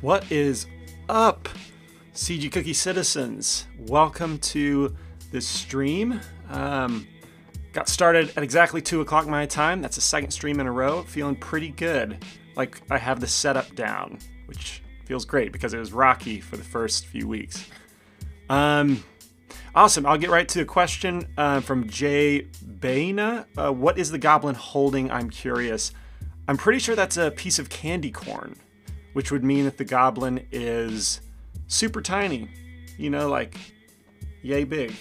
What is up, CG Cookie citizens? Welcome to this stream. Got started at exactly 2 o'clock my time. That's the second stream in a row. Feeling pretty good. Like I have the setup down, which feels great because it was rocky for the first few weeks. Awesome. I'll get right to the question from Jay Baina. What is the goblin holding? I'm curious. I'm pretty sure that's a piece of candy corn, which would mean that the goblin is super tiny, you know, like yay big,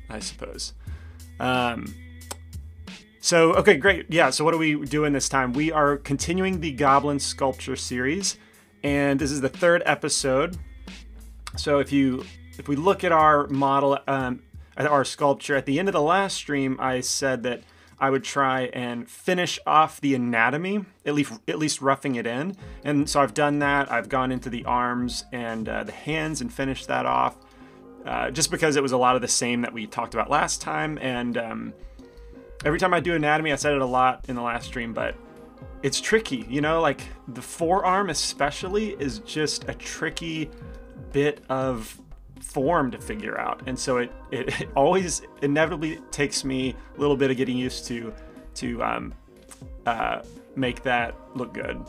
I suppose. Okay, great. Yeah, so what are we doing this time? We are continuing the Goblin sculpture series, and this is the 3rd episode. So if we look at our model, at our sculpture, at the end of the last stream, I said that I would try and finish off the anatomy, at least roughing it in. And so I've done that. I've gone into the arms and the hands and finished that off, just because it was a lot of the same that we talked about last time. And every time I do anatomy, I said it a lot in the last stream, but it's tricky, you know, like the forearm especially is just a tricky bit of form to figure out, and so it always inevitably takes me a little bit of getting used to make that look good.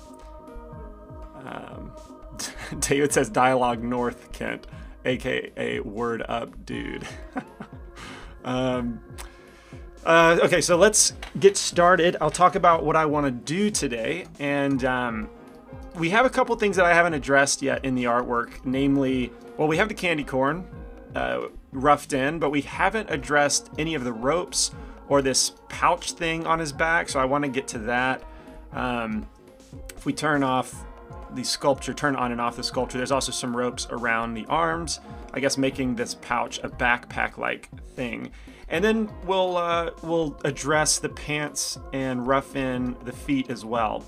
David says dialogue north Kent, aka word up dude. Okay, so let's get started. I'll talk about what I want to do today, and we have a couple things that I haven't addressed yet in the artwork, namely, well, we have the candy corn roughed in, but we haven't addressed any of the ropes or this pouch thing on his back, so I want to get to that. If we turn off the sculpture, turn on and off the sculpture, there's also some ropes around the arms, I guess making this pouch a backpack-like thing. And then we'll address the pants and rough in the feet as well.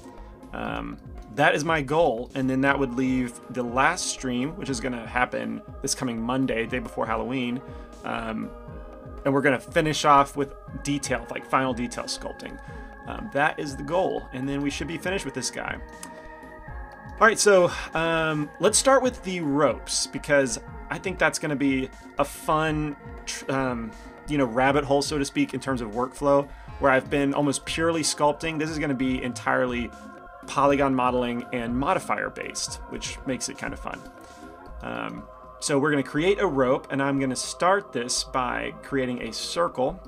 That is my goal, and then that would leave the last stream, which is going to happen this coming Monday, day before Halloween, and we're going to finish off with detail, like final detail sculpting. That is the goal, and then we should be finished with this guy. All right, so let's start with the ropes, because I think that's going to be a fun, rabbit hole, so to speak, in terms of workflow, where I've been almost purely sculpting. This is going to be entirely polygon modeling and modifier based, which makes it kind of fun. So we're going to create a rope, and I'm going to start this by creating a circle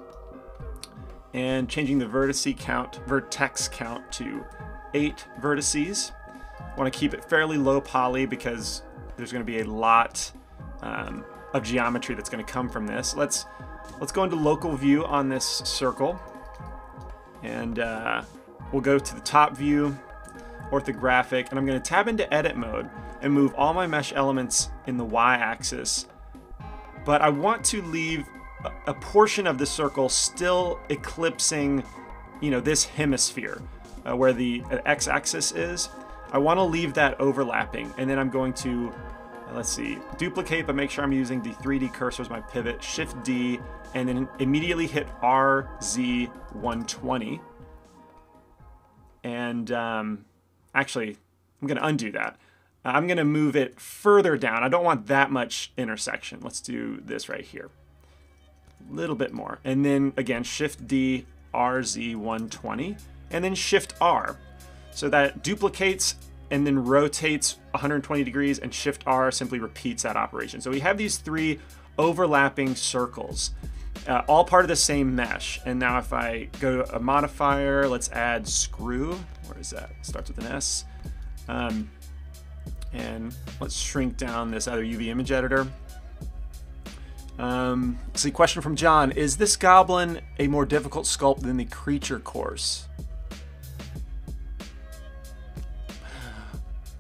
and changing the vertex count to 8 vertices. I want to keep it fairly low poly because there's going to be a lot of geometry that's going to come from this. Let's go into local view on this circle, and we'll go to the top view, orthographic, and I'm going to tab into edit mode and move all my mesh elements in the y-axis, but I want to leave a portion of the circle still eclipsing, this hemisphere where the x-axis is. I want to leave that overlapping, and then I'm going to, duplicate, but make sure I'm using the 3D cursor as my pivot, Shift D, and then immediately hit RZ120. And actually, I'm going to undo that. I'm going to move it further down. I don't want that much intersection. Let's do this right here. A little bit more. And then again, Shift D, RZ120, and then Shift R. So that duplicates and then rotates 120 degrees, and Shift R simply repeats that operation. So we have these 3 overlapping circles, all part of the same mesh. And now if I go to a modifier, let's add screw. Where is that? Starts with an S. And let's shrink down this other UV image editor. See, question from John. Is this goblin a more difficult sculpt than the creature course?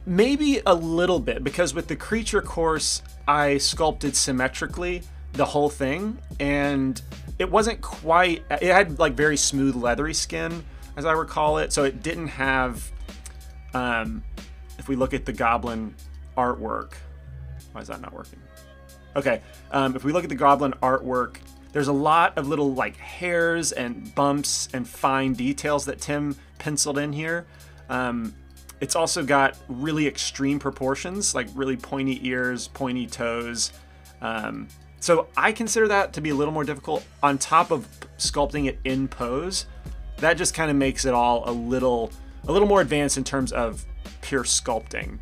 Maybe a little bit, because with the creature course, I sculpted symmetrically the whole thing, and it wasn't quite, it had like very smooth leathery skin, as I recall it, so it didn't have, if we look at the goblin artwork, why is that not working? Okay, if we look at the goblin artwork, there's a lot of little like hairs and bumps and fine details that Tim penciled in here. It's also got really extreme proportions, like really pointy ears, pointy toes. So I consider that to be a little more difficult on top of sculpting it in pose. That just kind of makes it all a little more advanced in terms of pure sculpting.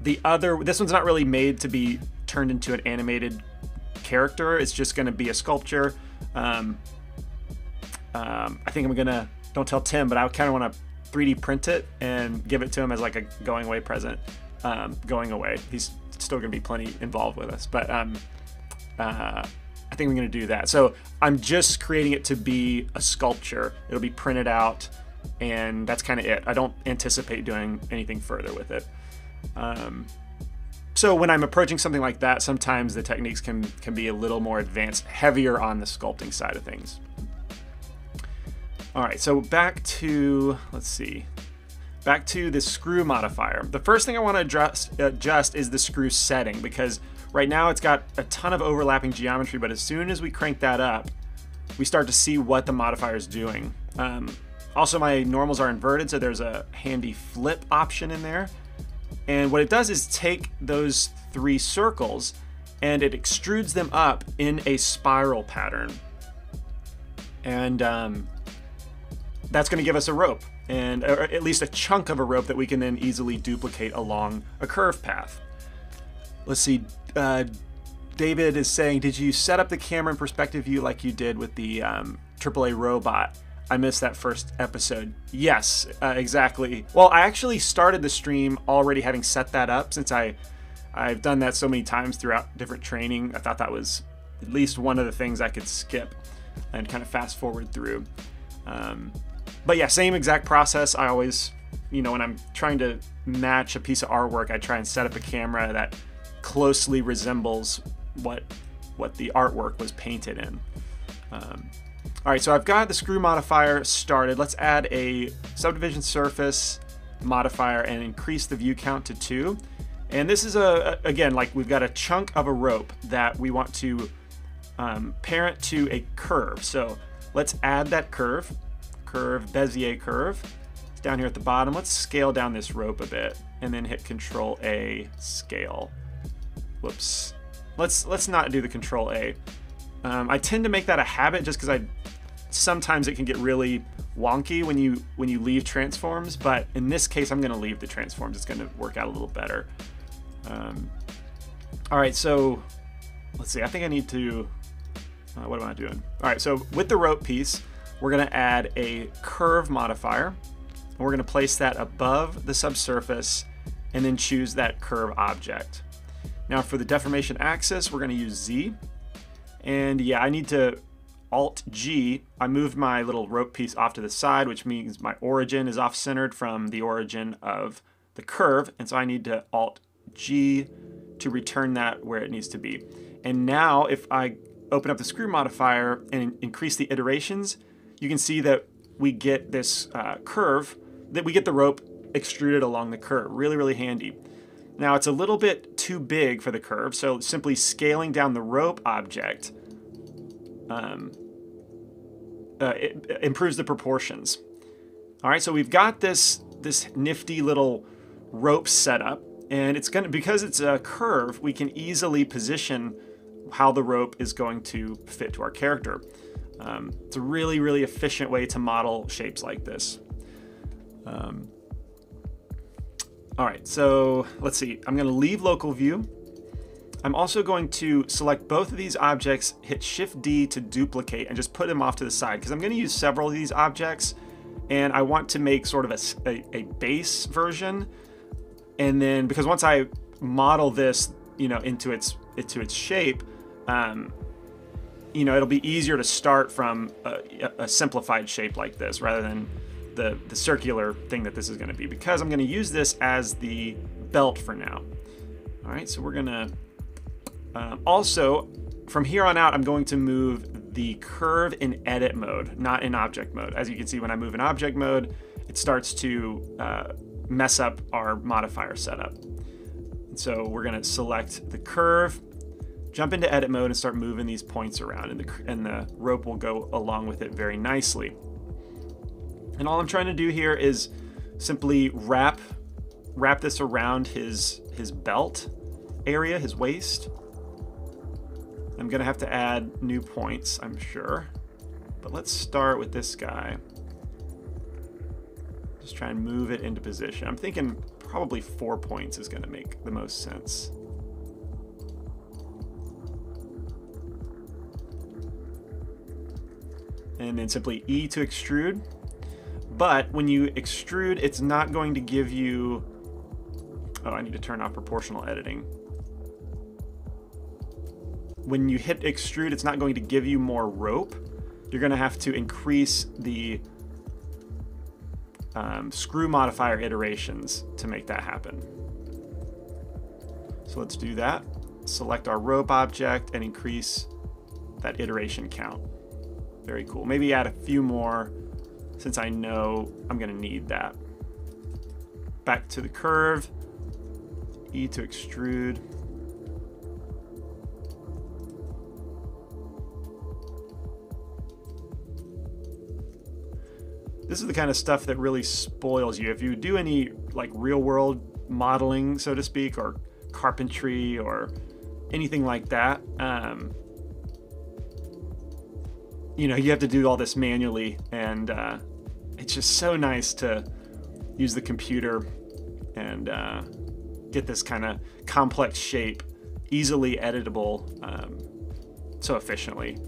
This one's not really made to be turned into an animated character. It's just going to be a sculpture. I think I'm gonna, don't tell Tim, but I kind of want to 3D print it and give it to him as like a going away present. Going away, he's still gonna be plenty involved with us, but I think I'm gonna do that. So I'm just creating it to be a sculpture. It'll be printed out, and that's kind of it. I don't anticipate doing anything further with it. So when I'm approaching something like that, sometimes the techniques can be a little more advanced, heavier on the sculpting side of things. All right, so back to, let's see, back to the screw modifier. The first thing I want to adjust is the screw setting, because right now it's got a ton of overlapping geometry, but as soon as we crank that up, we start to see what the modifier is doing. Also, my normals are inverted, so there's a handy flip option in there. And what it does is take those 3 circles and it extrudes them up in a spiral pattern. And that's going to give us a rope, and or at least a chunk of a rope that we can then easily duplicate along a curve path. Let's see, David is saying, did you set up the camera in perspective view like you did with the AAA robot? I missed that first episode. Yes, exactly. Well, I actually started the stream already having set that up, since I've done that so many times throughout different training. I thought that was at least one of the things I could skip and kind of fast forward through. But yeah, same exact process. I always, when I'm trying to match a piece of artwork, I try and set up a camera that closely resembles what the artwork was painted in. All right, so I've got the screw modifier started. Let's add a subdivision surface modifier and increase the view count to 2. And this is again, like we've got a chunk of a rope that we want to parent to a curve. So let's add that curve, Bezier curve. It's down here at the bottom. Let's scale down this rope a bit and then hit Control A, scale. Whoops. Let's not do the Control A. I tend to make that a habit just because sometimes it can get really wonky when you leave transforms, but in this case I'm going to leave the transforms. It's going to work out a little better. All right, so let's see. I think I need to. What am I doing? All right, so with the rope piece, we're going to add a curve modifier, and we're going to place that above the subsurface, and then choose that curve object. Now for the deformation axis, we're going to use Z. And yeah, I need to Alt-G. I moved my little rope piece off to the side, which means my origin is off-centered from the origin of the curve. And so I need to Alt-G to return that where it needs to be. And now if I open up the screw modifier and increase the iterations, you can see that we get this curve, that we get the rope extruded along the curve. Really, really handy. Now it's a little bit too big for the curve, so simply scaling down the rope object it improves the proportions. All right, so we've got this nifty little rope setup, and it's gonna, because it's a curve, we can easily position how the rope is going to fit to our character. It's a really, really efficient way to model shapes like this. All right, so let's see. I'm going to leave local view. I'm also going to select both of these objects, hit Shift D to duplicate, and just put them off to the side, because I'm going to use several of these objects, and I want to make sort of a base version. And then, because once I model this, into its shape, it'll be easier to start from a simplified shape like this rather than the circular thing that this is going to be, because I'm going to use this as the belt for now. All right, so we're going to also, from here on out, I'm going to move the curve in edit mode, not in object mode. As you can see, when I move in object mode, it starts to mess up our modifier setup. And so we're going to select the curve, jump into edit mode, and start moving these points around, and the rope will go along with it very nicely. And all I'm trying to do here is simply wrap this around his belt area, his waist. I'm gonna have to add new points, I'm sure. But let's start with this guy. Just try and move it into position. I'm thinking probably 4 points is gonna make the most sense. And then simply E to extrude. But when you extrude, it's not going to give you... Oh, I need to turn off proportional editing. When you hit extrude, it's not going to give you more rope. You're going to have to increase the screw modifier iterations to make that happen. So let's do that. Select our rope object and increase that iteration count. Very cool. Maybe add a few more since I know I'm going to need that. Back to the curve. E to extrude. This is the kind of stuff that really spoils you. If you do any like real world modeling, so to speak, or carpentry or anything like that, you know, you have to do all this manually, and it's just so nice to use the computer and get this kind of complex shape easily editable so efficiently.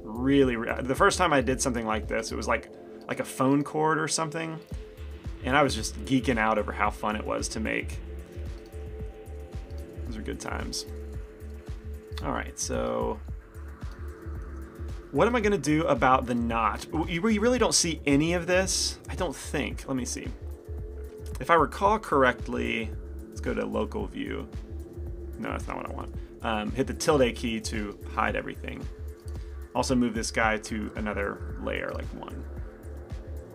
Really, the first time I did something like this, it was like a phone cord or something, and I was just geeking out over how fun it was to make. Those are good times. All right, so what am I gonna do about the knot? You really don't see any of this, I don't think. Let me see. If I recall correctly, let's go to local view. No, that's not what I want. Hit the tilde key to hide everything. Also move this guy to another layer, like 1.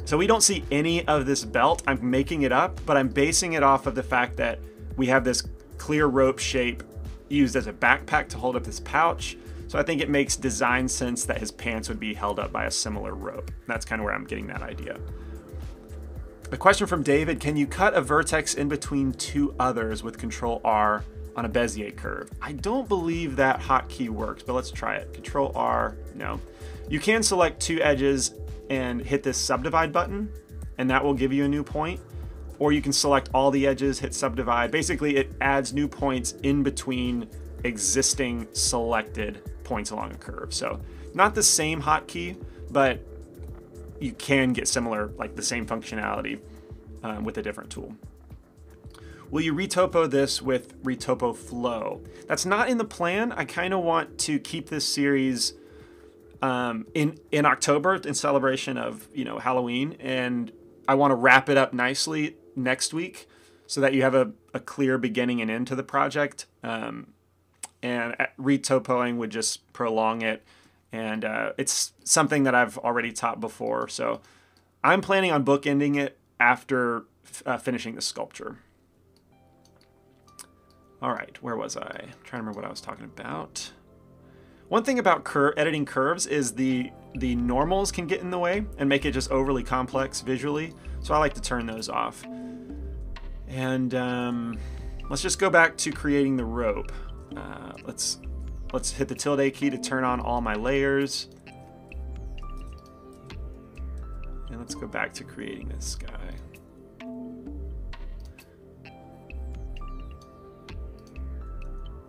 So we don't see any of this belt. I'm making it up, but I'm basing it off of the fact that we have this clear rope shape used as a backpack to hold up this pouch. So I think it makes design sense that his pants would be held up by a similar rope. That's kind of where I'm getting that idea. A question from David: can you cut a vertex in between 2 others with Control R on a Bezier curve? I don't believe that hotkey works, but let's try it. Control R, no. You can select 2 edges and hit this subdivide button, and that will give you a new point. Or you can select all the edges, hit subdivide. Basically, it adds new points in between existing selected points along a curve. So not the same hotkey, but you can get similar, like the same functionality with a different tool. Will you retopo this with retopo flow? That's not in the plan. I kind of want to keep this series in October in celebration of, you know, Halloween, and I want to wrap it up nicely next week so that you have a clear beginning and end to the project. And retopoing would just prolong it, and it's something that I've already taught before, so I'm planning on bookending it after finishing the sculpture. All right, where was I? I'm trying to remember what I was talking about. One thing about editing curves is the normals can get in the way and make it just overly complex visually, so I like to turn those off. And let's just go back to creating the rope. Let's hit the tilde key to turn on all my layers. And let's go back to creating this guy.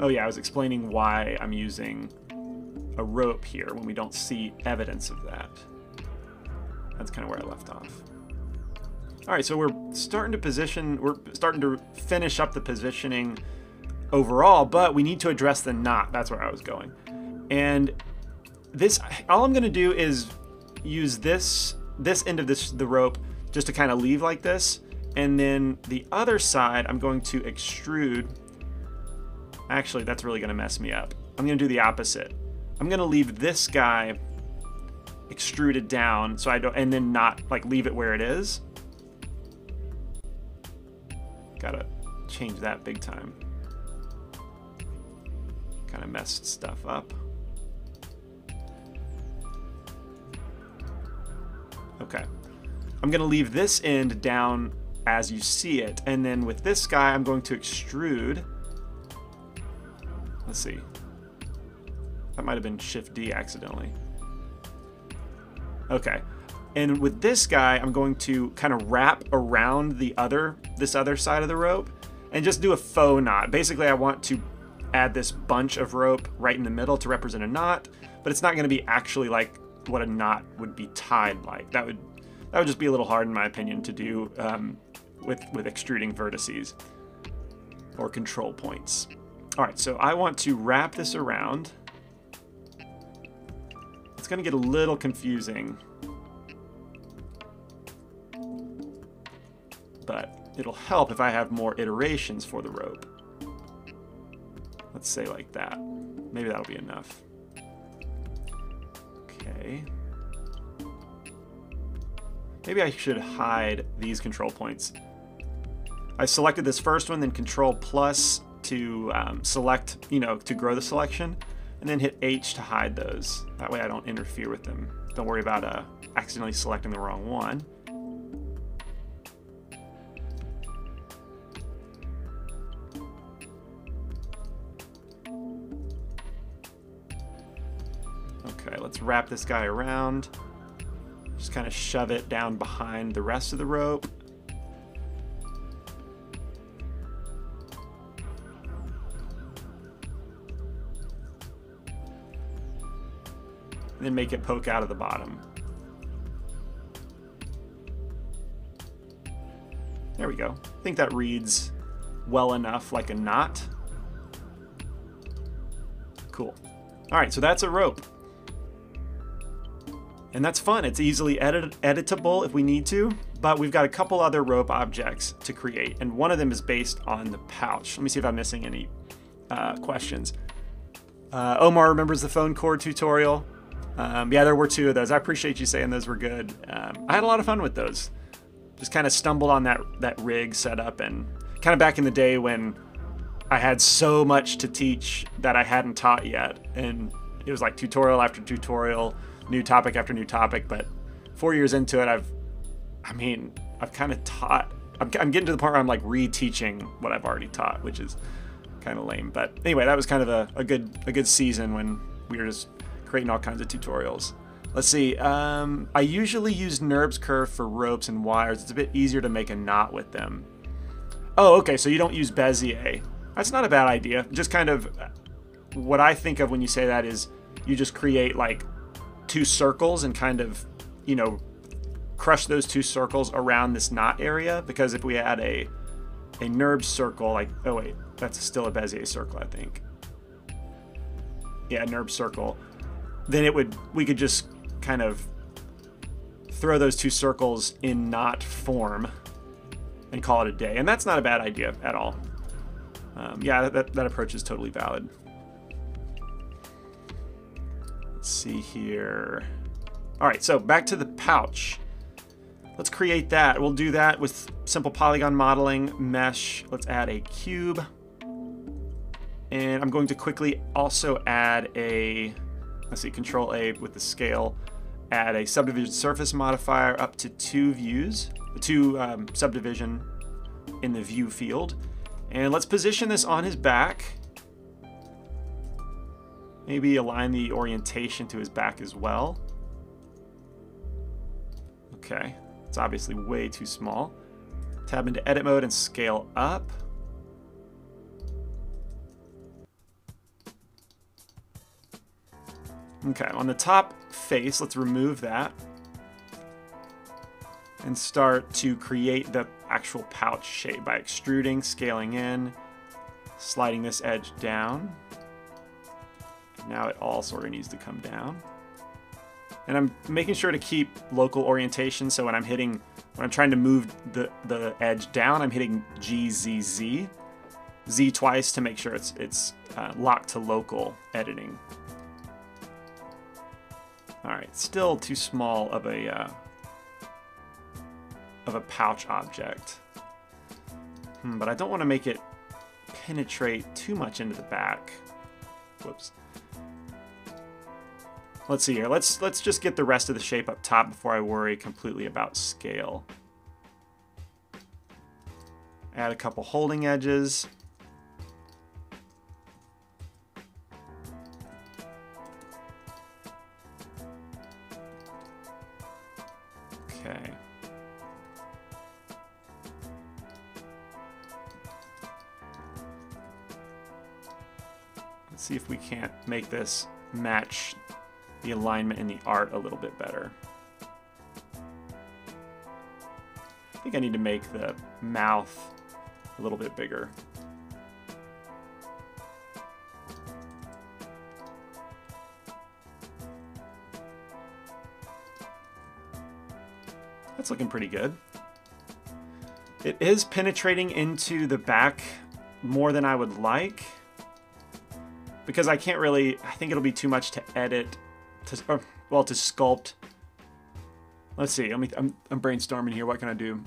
Oh yeah, I was explaining why I'm using a rope here when we don't see evidence of that. That's kind of where I left off. All right, so we're starting to finish up the positioning overall, but we need to address the knot. That's where I was going. And this, all I'm gonna do is use this end of the rope just to kind of leave like this, and then the other side I'm going to extrude. Actually, that's really gonna mess me up. I'm gonna do the opposite. I'm gonna leave this guy extruded down so I don't, and then not like leave it where it is. Gotta change that big time. Kind of messed stuff up. Okay. I'm going to leave this end down as you see it. And then with this guy, I'm going to extrude. Let's see. That might have been Shift D accidentally. Okay. And with this guy, I'm going to kind of wrap around this other side of the rope and just do a faux knot. Basically, I want to add this bunch of rope right in the middle to represent a knot, but it's not going to be actually like what a knot would be tied like. That would just be a little hard, in my opinion, to do with extruding vertices or control points. All right, so I want to wrap this around. It's going to get a little confusing, but it'll help if I have more iterations for the rope. Let's say like that. Maybe that'll be enough. Okay. Maybe I should hide these control points. I selected this first one, then Control plus to select, to grow the selection, and then hit H to hide those. That way I don't interfere with them. Don't worry about accidentally selecting the wrong one. Okay, let's wrap this guy around. Just kind of shove it down behind the rest of the rope. And then make it poke out of the bottom. There we go. I think that reads well enough like a knot. Cool. All right, so that's a rope. And that's fun. It's easily editable if we need to, but we've got a couple other rope objects to create, and one of them is based on the pouch. Let me see if I'm missing any questions. Omar remembers the phone cord tutorial. Yeah, there were 2 of those. I appreciate you saying those were good. I had a lot of fun with those. Just kind of stumbled on that rig setup, and kind of back in the day when I had so much to teach that I hadn't taught yet, and it was like tutorial after tutorial, new topic after new topic. But 4 years into it, I've kind of taught. I'm getting to the point where I'm like reteaching what I've already taught, which is kind of lame. But anyway, that was kind of a good season when we were just creating all kinds of tutorials. Let's see. I usually use nurbs curve for ropes and wires. It's a bit easier to make a knot with them. Oh, okay. So you don't use Bezier. That's not a bad idea. Just kind of what I think of when you say that is you just create like 2 circles and kind of, crush those 2 circles around this knot area. Because if we add a NURBS circle, like, oh wait, that's still a Bezier circle, I think. Yeah, NURBS circle. Then we could just kind of throw those 2 circles in knot form and call it a day. And that's not a bad idea at all. Yeah, that approach is totally valid. Let's see here. All right, so back to the pouch. Let's create that. We'll do that with simple polygon modeling, mesh. Let's add a cube. And I'm going to quickly also add let's see, Control A with the scale, add a subdivision surface modifier up to 2 views, 2 subdivision in the view field. And let's position this on his back. Maybe align the orientation to his back as well. Okay, it's obviously way too small. Tab into edit mode and scale up. Okay, on the top face, let's remove that and start to create the actual pouch shape by extruding, scaling in, sliding this edge down. Now it all sort of needs to come down. And I'm making sure to keep local orientation, so when I'm trying to move the edge down, I'm hitting G, Z, Z. Z twice to make sure it's locked to local editing. All right, still too small of a pouch object. But I don't want to make it penetrate too much into the back. Whoops. Let's see here. Let's just get the rest of the shape up top before I worry completely about scale. Add a couple holding edges. Okay. Let's see if we can't make this match the alignment in the art a little bit better. I think I need to make the mouth a little bit bigger. That's looking pretty good. It is penetrating into the back more than I would like, because I can't really, I think it'll be too much to edit, to sculpt. Let's see, I'm brainstorming here, what can I do?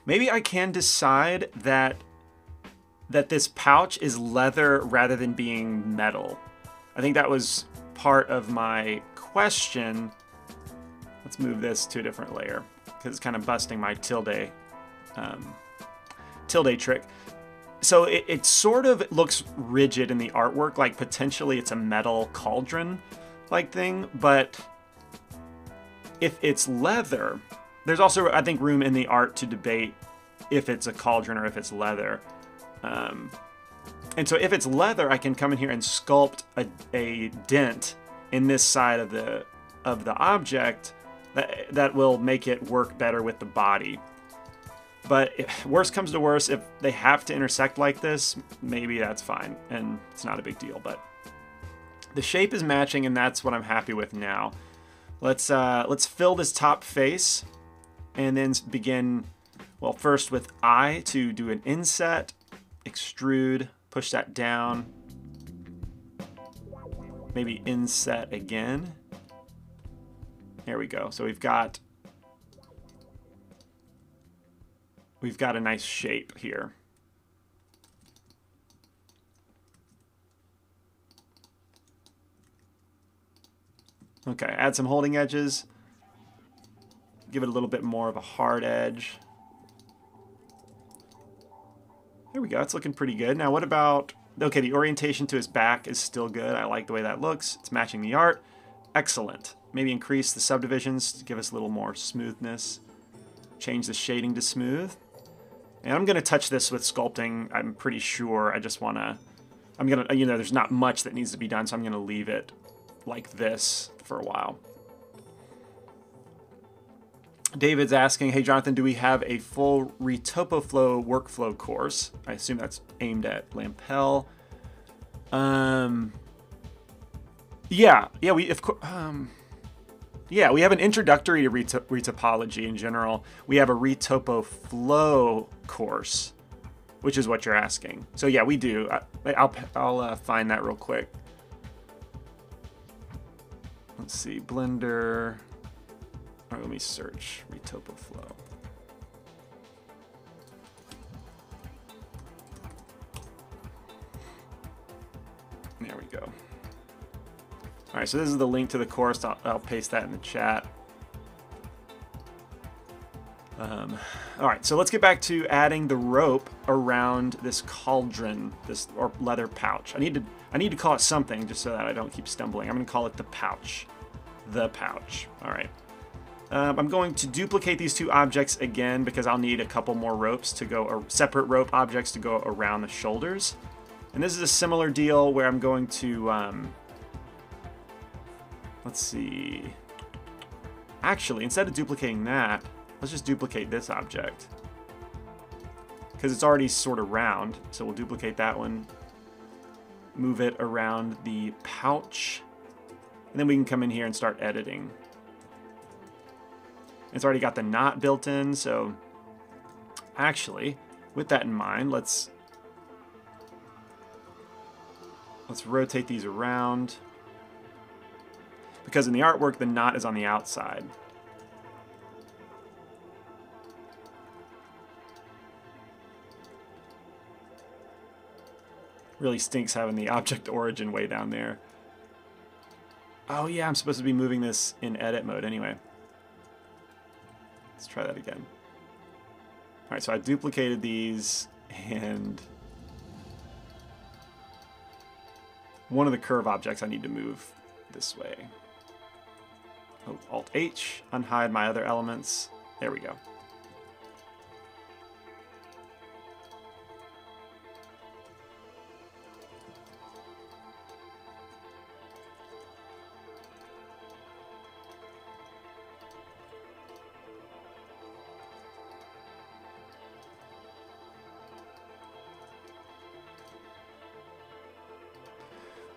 Maybe I can decide that this pouch is leather rather than being metal. I think that was part of my question. Let's move this to a different layer, because it's kind of busting my tilde trick. So it sort of looks rigid in the artwork, like potentially it's a metal cauldron-like thing, but if it's leather, there's also, I think, room in the art to debate if it's a cauldron or if it's leather. And so if it's leather, I can come in here and sculpt a dent in this side of the object that will make it work better with the body. But if worst comes to worst, if they have to intersect like this, maybe that's fine, and it's not a big deal. But the shape is matching, and that's what I'm happy with now. Let's fill this top face, and then begin, well, first with I to do an inset, extrude, push that down, maybe inset again. There we go. So we've got a nice shape here. Okay, add some holding edges. Give it a little bit more of a hard edge. There we go, it's looking pretty good. Now what about, okay, the orientation to his back is still good. I like the way that looks. It's matching the art. Excellent. Maybe increase the subdivisions to give us a little more smoothness. Change the shading to smooth. And I'm gonna touch this with sculpting, I'm pretty sure. I just wanna, there's not much that needs to be done, so I'm gonna leave it like this for a while. David's asking, hey Jonathan, do we have a full ReTopoFlow workflow course? I assume that's aimed at Lampel. Yeah, we have an introductory to retopology in general. We have a ReTopoFlow course, which is what you're asking. So yeah, we do. I'll find that real quick. Let's see, Blender. All right, let me search ReTopoFlow. There we go. All right, so this is the link to the course. I'll paste that in the chat. All right, so let's get back to adding the rope around this cauldron, or leather pouch. I need to call it something just so that I don't keep stumbling. I'm going to call it the pouch. The pouch. All right. I'm going to duplicate these two objects again because I'll need a couple more ropes to go, or separate rope objects to go around the shoulders. And this is a similar deal where I'm going to, let's see. Actually, instead of duplicating that, let's just duplicate this object. Because it's already sort of round, so we'll duplicate that one. Move it around the pouch. And then we can come in here and start editing. It's already got the knot built in, so actually, with that in mind, let's rotate these around. Because in the artwork, the knot is on the outside. Really stinks having the object origin way down there. Oh yeah, I'm supposed to be moving this in edit mode anyway. Let's try that again. All right, so I duplicated these, and one of the curve objects I need to move this way. Oh, Alt-H, unhide my other elements. There we go.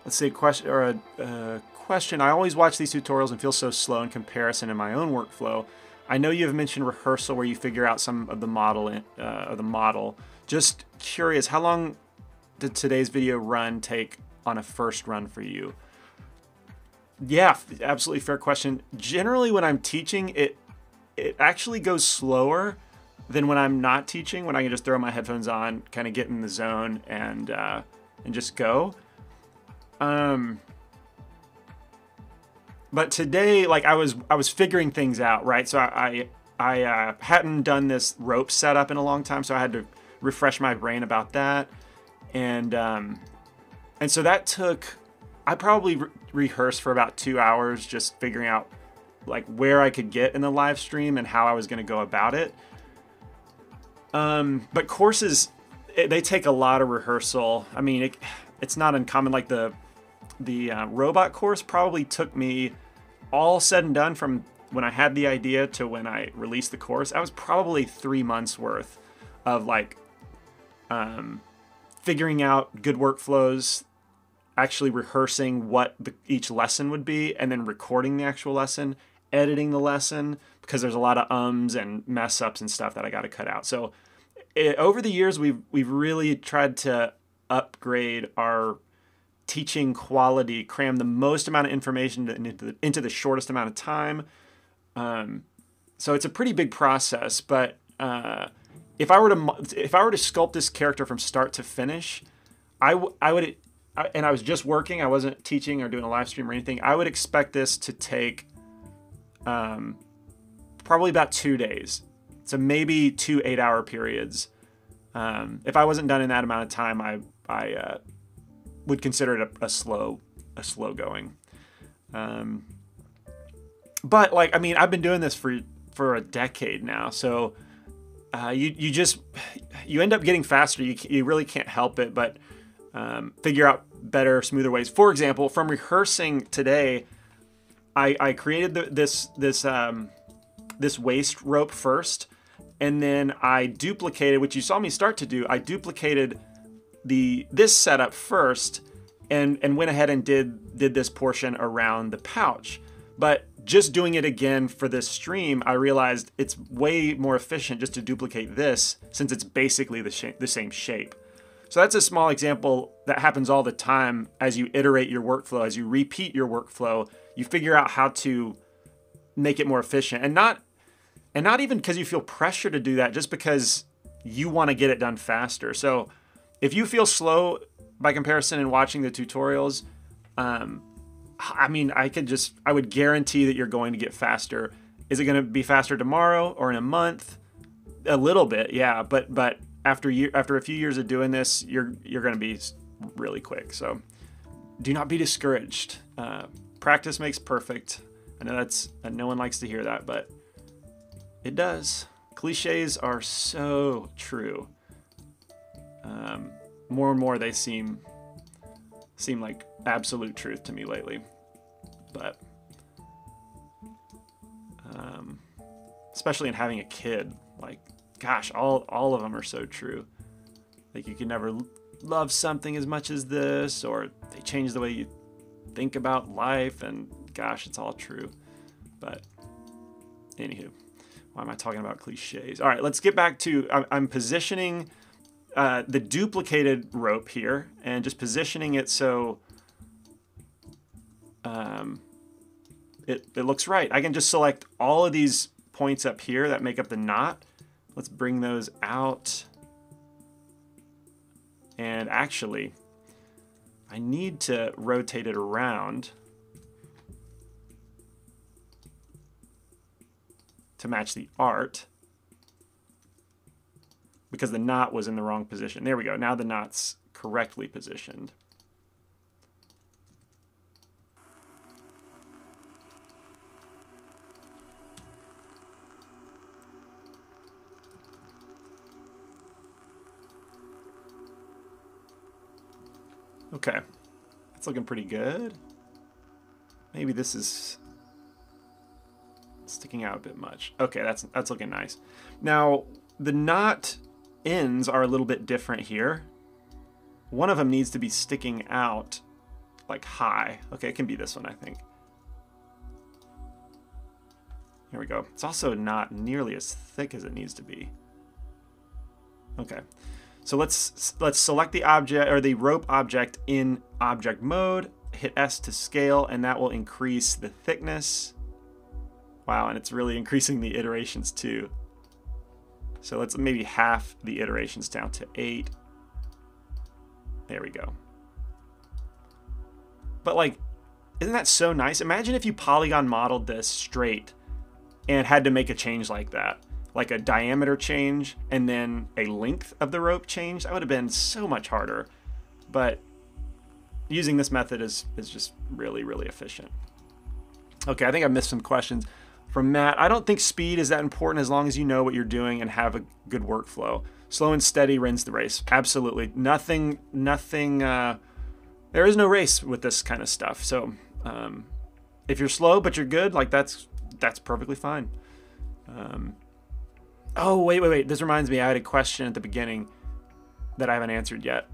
Let's say question or a question. I always watch these tutorials and feel so slow in comparison in my own workflow. I know you have mentioned rehearsal where you figure out some of the model. Just curious, how long did today's video run take on a first run for you? Yeah, absolutely fair question. Generally, when I'm teaching, it actually goes slower than when I'm not teaching. When I can just throw my headphones on, kind of get in the zone, and just go. But today, like I was figuring things out, right? So I hadn't done this rope setup in a long time, so I had to refresh my brain about that, and so that took. I probably rehearsed for about 2 hours, just figuring out like where I could get in the live stream and how I was going to go about it. But courses, they take a lot of rehearsal. I mean, it's not uncommon. Like the robot course probably took me, all said and done, from when I had the idea to when I released the course, that was probably 3 months worth of like figuring out good workflows, actually rehearsing what each lesson would be, and then recording the actual lesson, editing the lesson, because there's a lot of ums and mess ups and stuff that I got to cut out. So over the years, we've really tried to upgrade our teaching quality, cram the most amount of information into the shortest amount of time. So it's a pretty big process, but if I were to sculpt this character from start to finish, I would, and I was just working, I wasn't teaching or doing a live stream or anything, I would expect this to take probably about 2 days. So maybe 2 8-hour periods. If I wasn't done in that amount of time, I would consider it a slow going. But like, I mean, I've been doing this for a decade now, so you end up getting faster. You really can't help it, but figure out better, smoother ways. For example, from rehearsing today, I created this waist rope first, and then I duplicated, which you saw me start to do. I duplicated this setup first, and went ahead and did this portion around the pouch. But just doing it again for this stream, I realized it's way more efficient just to duplicate this, since it's basically the same shape. So that's a small example that happens all the time. As you iterate your workflow, as you repeat your workflow, you figure out how to make it more efficient, and not even because you feel pressure to do that, just because you want to get it done faster. So if you feel slow by comparison in watching the tutorials, I mean, I would guarantee that you're going to get faster. Is it going to be faster tomorrow or in a month? A little bit, yeah. But after a few years of doing this, you're going to be really quick. So do not be discouraged. Practice makes perfect. I know no one likes to hear that, but it does. Cliches are so true. More and more they seem like absolute truth to me lately. But especially in having a kid, like, gosh, all of them are so true. Like, you can never love something as much as this, or they change the way you think about life, and gosh, it's all true. But anywho, why am I talking about cliches? All right, let's get back to, I'm positioning the duplicated rope here, and just positioning it so it looks right. I can just select all of these points up here that make up the knot. Let's bring those out. And actually, I need to rotate it around. to match the art because the knot was in the wrong position. There we go. Now the knot's correctly positioned. Okay, that's looking pretty good. Maybe this is sticking out a bit much. Okay, that's looking nice. Now, the knot ends are a little bit different here. One of them needs to be sticking out like high. Okay, it can be this one, I think. Here we go. It's also not nearly as thick as it needs to be. Okay. So let's select the object or the rope object in object mode, hit S to scale, and that will increase the thickness. Wow, and it's really increasing the iterations too. So let's maybe half the iterations down to 8. There we go. But like, isn't that so nice? Imagine if you polygon modeled this straight and had to make a change like that. Like a diameter change and then a length of the rope change. That would have been so much harder. But using this method is just really, really efficient. Okay, I think I missed some questions from Matt. I don't think speed is that important as long as you know what you're doing and have a good workflow. Slow and steady wins the race. Absolutely. Nothing, there is no race with this kind of stuff. So if you're slow but you're good, like that's perfectly fine. Oh, wait. This reminds me, I had a question at the beginning that I haven't answered yet.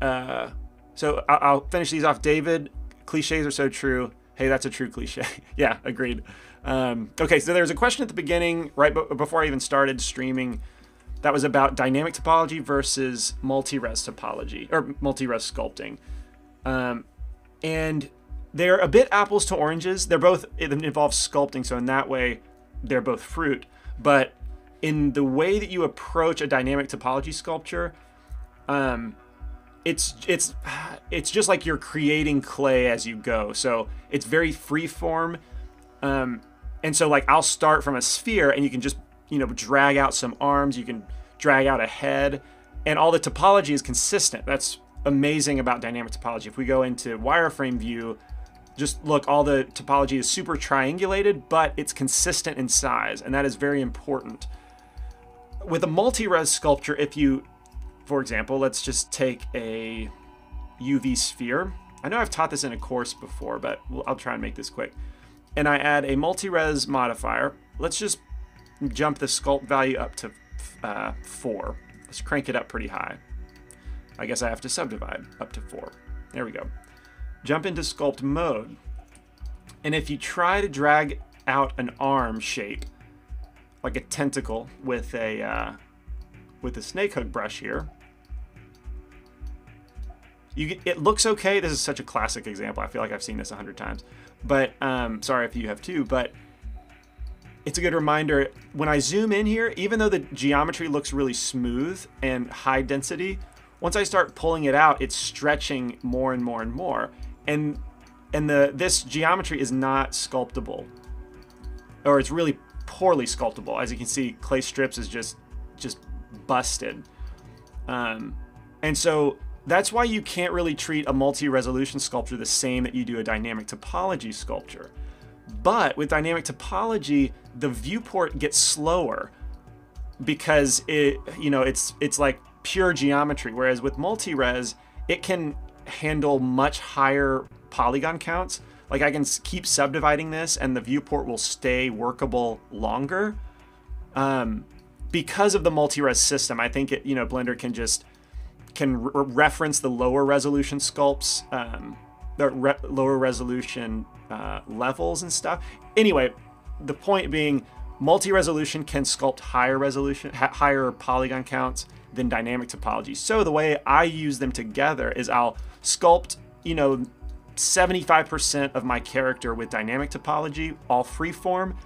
So I'll finish these off. David, cliches are so true. Hey, that's a true cliche. Yeah, agreed. Okay, so there was a question at the beginning, right before I even started streaming, that was about dynamic topology versus multi-res topology, or multi-res sculpting. And they're a bit apples to oranges. They're both, it involves sculpting, so in that way, they're both fruit. But in the way that you approach a dynamic topology sculpture, it's just like you're creating clay as you go. So it's very free form. And so like I'll start from a sphere and you can just, drag out some arms, you can drag out a head, and all the topology is consistent. That's amazing about dynamic topology. If we go into wireframe view, just look, all the topology is super triangulated, but it's consistent in size, and that is very important. With a multi-res sculpture, if you, for example, let's just take a UV sphere. I know I've taught this in a course before, but I'll try and make this quick. And I add a multi-res modifier. Let's just jump the sculpt value up to 4. Let's crank it up pretty high. I guess I have to subdivide up to 4. There we go. Jump into sculpt mode. And if you try to drag out an arm shape, like a tentacle with a snake hook brush here, it looks okay. This is such a classic example. I feel like I've seen this 100 times. But sorry if you have too, but it's a good reminder. When I zoom in here, even though the geometry looks really smooth and high density, once I start pulling it out, it's stretching more and more and more. And this geometry is not sculptable, or it's really poorly sculptable. As you can see, clay strips is just busted. And so that's why you can't really treat a multi-resolution sculpture the same that you do a dynamic topology sculpture. But with dynamic topology, the viewport gets slower because it's like pure geometry. Whereas with multi-res, it can handle much higher polygon counts. Like I can keep subdividing this and the viewport will stay workable longer. Because of the multi-res system, I think Blender can reference the lower resolution sculpts, lower resolution levels and stuff. Anyway, the point being, multi-resolution can sculpt higher polygon counts than dynamic topology. So the way I use them together is I'll sculpt, 75% of my character with dynamic topology, all freeform.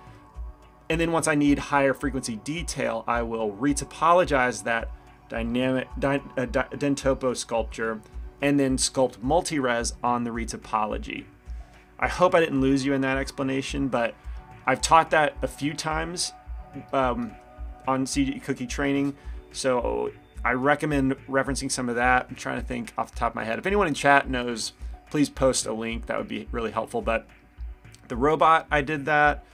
And then once I need higher frequency detail, I will retopologize that dynamic dentopo sculpture and then sculpt multi-res on the retopology. I hope I didn't lose you in that explanation, but I've taught that a few times on CG Cookie training, so I recommend referencing some of that. I'm trying to think off the top of my head. If anyone in chat knows, please post a link. That would be really helpful. But the robot, I did that.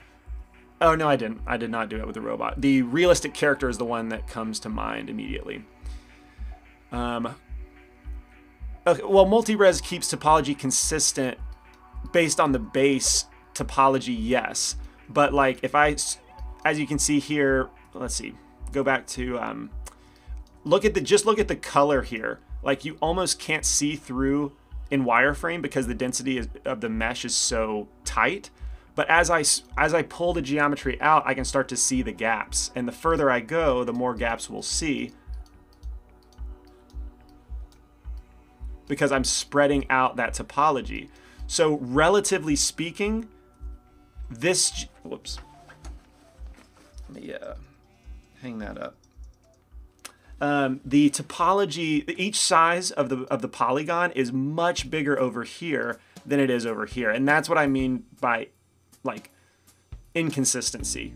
Oh, no, I didn't. I did not do it with the robot. The realistic character is the one that comes to mind immediately. Okay, well, multi-res keeps topology consistent based on the base topology, yes. But like if I, as you can see here, let's see, go back to, just look at the color here. Like you almost can't see through in wireframe because the density of the mesh is so tight. But as I pull the geometry out, I can start to see the gaps. And the further I go, the more gaps we'll see, because I'm spreading out that topology. So relatively speaking, this, whoops, let me hang that up. The topology, each size of the polygon is much bigger over here than it is over here. And that's what I mean by like inconsistency.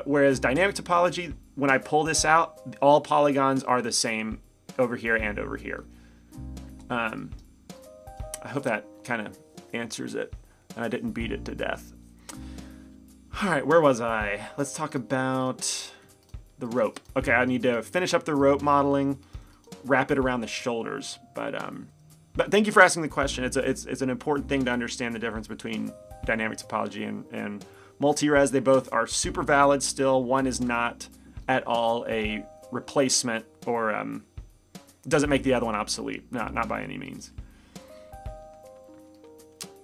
Whereas dynamic topology, when I pull this out, all polygons are the same over here and over here. I hope that kind of answers it and I didn't beat it to death. All right, where was I? Let's talk about the rope. Okay, I need to finish up the rope modeling, wrap it around the shoulders. But thank you for asking the question. It's an important thing to understand the difference between dynamic topology and multi-res. They both are super valid still. One is not at all a replacement or doesn't make the other one obsolete. Not by any means.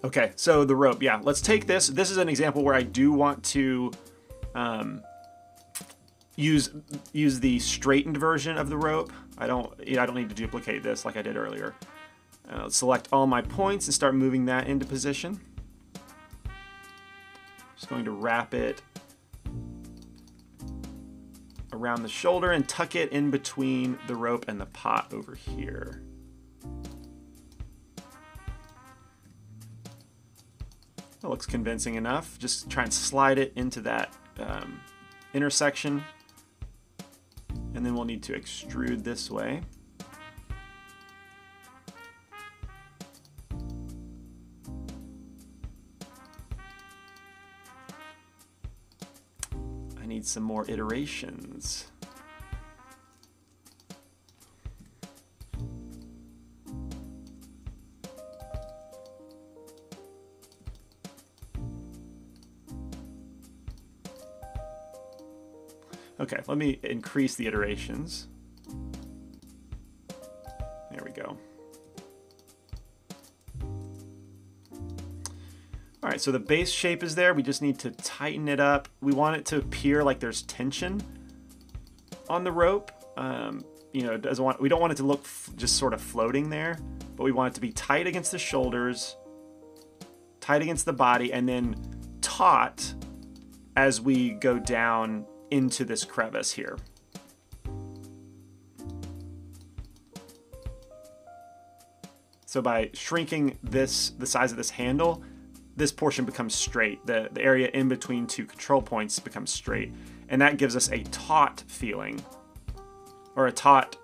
Okay, so the rope, yeah, let's take this. This is an example where I do want to use the straightened version of the rope. I don't need to duplicate this like I did earlier. Select all my points and start moving that into position. Just going to wrap it around the shoulder and tuck it in between the rope and the pot over here. That looks convincing enough. Just try and slide it into that intersection. And then we'll need to extrude this way. I need some more iterations. Okay, let me increase the iterations. There we go. All right, so the base shape is there. We just need to tighten it up. We want it to appear like there's tension on the rope. You know, we don't want it to look just sort of floating there, but we want it to be tight against the shoulders, tight against the body, and then taut as we go down into this crevice here. So by shrinking the size of this handle, this portion becomes straight. The area in between two control points becomes straight. And that gives us a taut feeling, or a taut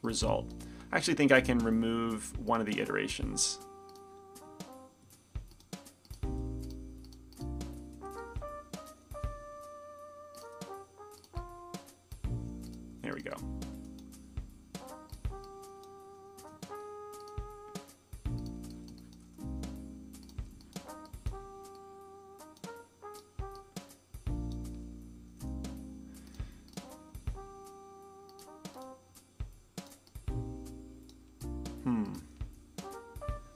result. I actually think I can remove one of the iterations. There we go.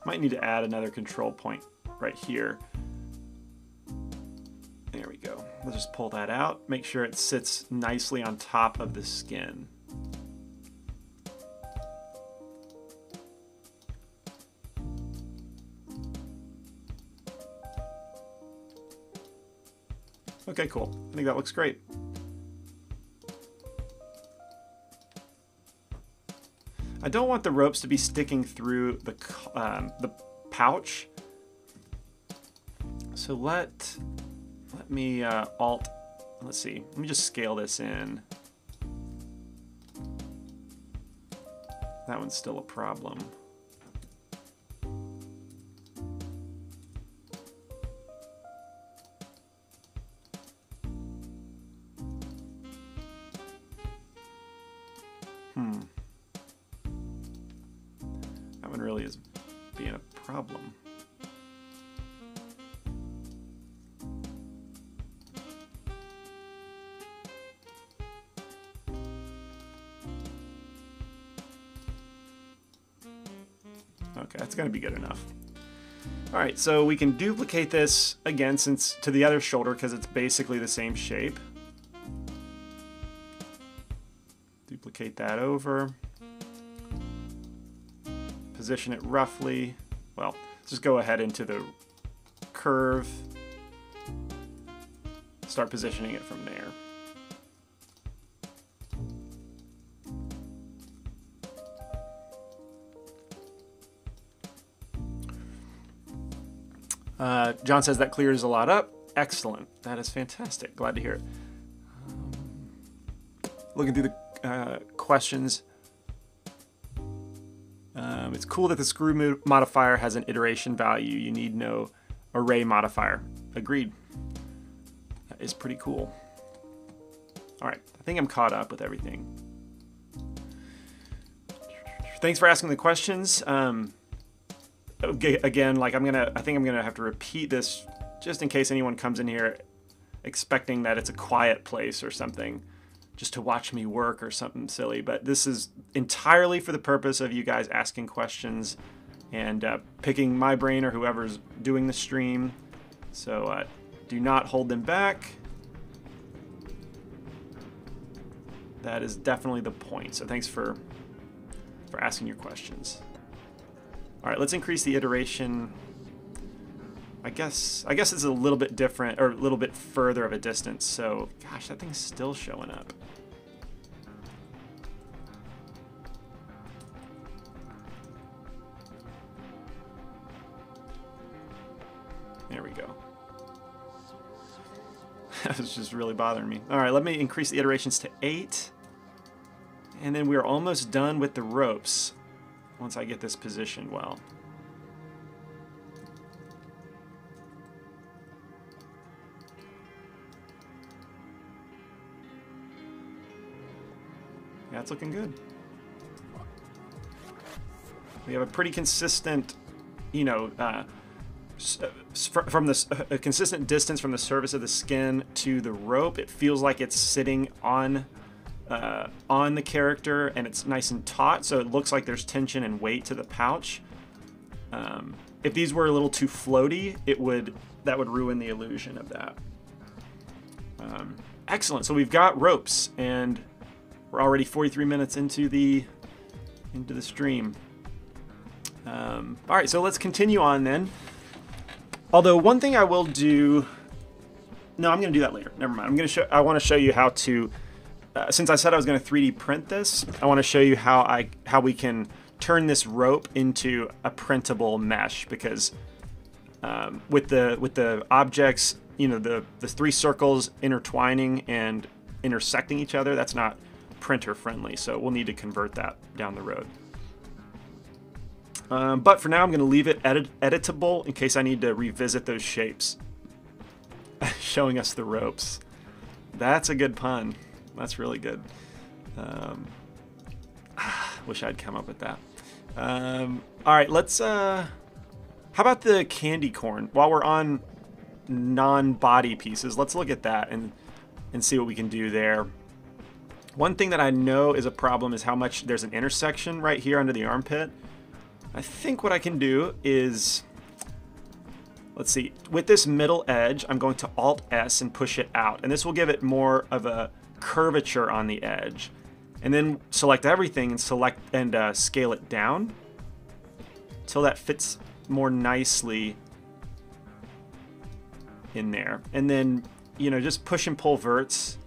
Might need to add another control point right here. There we go. Let's just pull that out. Make sure it sits nicely on top of the skin. Okay, cool. I think that looks great. I don't want the ropes to be sticking through the pouch. So let me Alt let's see, let me just scale this in. That one's still a problem. That one really is being a problem. Okay, that's gonna be good enough. All right, so we can duplicate this again since to the other shoulder because it's basically the same shape. Duplicate that over. Position it roughly. Well, let's just go ahead into the curve. Start positioning it from there. John says that clears a lot up. Excellent. That is fantastic. Glad to hear it. Looking through the questions. It's cool that the screw modifier has an iteration value. You need no array modifier. Agreed. That is pretty cool. All right, I think I'm caught up with everything. Thanks for asking the questions. Again, like I think I'm gonna have to repeat this just in case anyone comes in here expecting that it's a quiet place or something, just to watch me work or something silly. But this is entirely for the purpose of you guys asking questions and picking my brain or whoever's doing the stream. So do not hold them back. That is definitely the point. So thanks for asking your questions. All right, let's increase the iteration. I guess it's a little bit different or a little bit further of a distance. So, gosh, that thing's still showing up. There we go. That was just really bothering me. All right, let me increase the iterations to 8. And then we're almost done with the ropes. Once I get this positioned well. Yeah, it's looking good. We have a pretty consistent, you know, from this a consistent distance from the surface of the skin to the rope. It feels like it's sitting on the character, and it's nice and taut, so it looks like there's tension and weight to the pouch. If these were a little too floaty, that would ruin the illusion of that. Excellent. So we've got ropes, and we're already 43 minutes into the stream. All right, so let's continue on then. Although one thing I will do, no, I'm going to do that later. Never mind. I want to show you how to. Since I said I was going to 3D print this, I want to show you how we can turn this rope into a printable mesh, because with the objects, you know, the 3 circles intertwining and intersecting each other, that's not printer friendly, so we'll need to convert that down the road. But for now, I'm going to leave it editable in case I need to revisit those shapes. Showing us the ropes. That's a good pun. That's really good. Wish I'd come up with that. All right, let's. How about the candy corn? While we're on non-body pieces, let's look at that and see what we can do there. One thing that I know is a problem is how much there's an intersection right here under the armpit. I think what I can do is, let's see, with this middle edge, I'm going to Alt-S and push it out, and this will give it more of a curvature on the edge. And then select everything and select and scale it down until that fits more nicely in there. And then, you know, just push and pull verts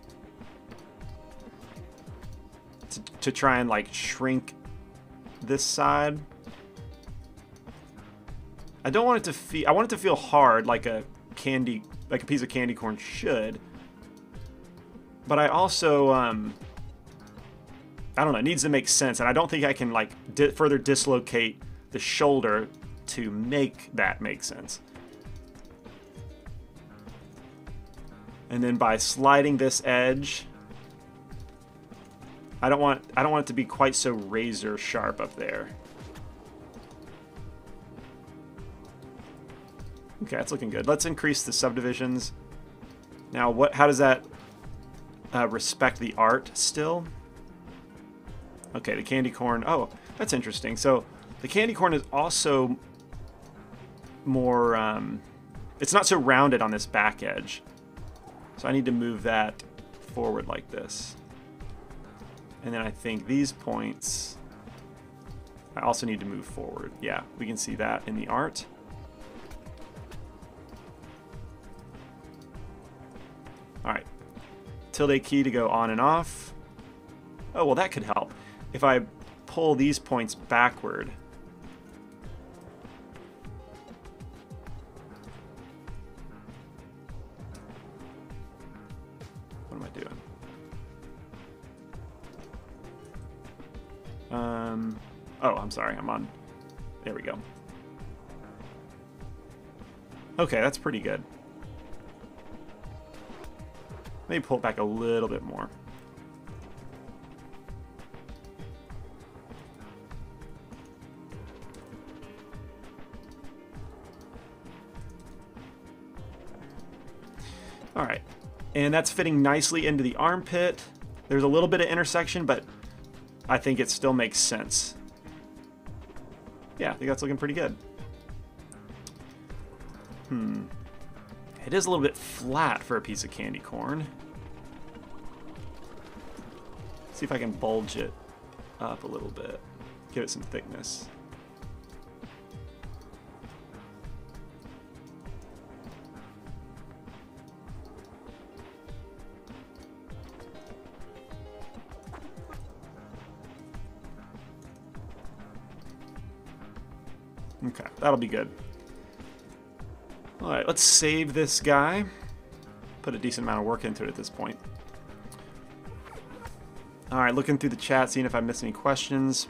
to try and like shrink this side. I don't want it to feel, I want it to feel hard like a piece of candy corn should. but I also, I don't know, it needs to make sense. And I don't think I can like further dislocate the shoulder to make that make sense. And then by sliding this edge, I don't want it to be quite so razor sharp up there. Okay, that's looking good. Let's increase the subdivisions. Now, how does that respect the art still? Okay, the candy corn. Oh, that's interesting. So the candy corn is also more, it's not so rounded on this back edge. So I need to move that forward like this. And then I think these points, I also need to move forward. Yeah, we can see that in the art. All right, tilde key to go on and off. Oh, well, that could help. If I pull these points backward, what am I doing? Oh, I'm sorry, I'm on, there we go. Okay, that's pretty good. Maybe pull it back a little bit more. All right, and that's fitting nicely into the armpit. There's a little bit of intersection, but I think it still makes sense. Yeah, I think that's looking pretty good. It is a little bit flat for a piece of candy corn. See if I can bulge it up a little bit. Give it some thickness. Okay, that'll be good. All right, let's save this guy. Put a decent amount of work into it at this point. All right, looking through the chat, seeing if I missed any questions.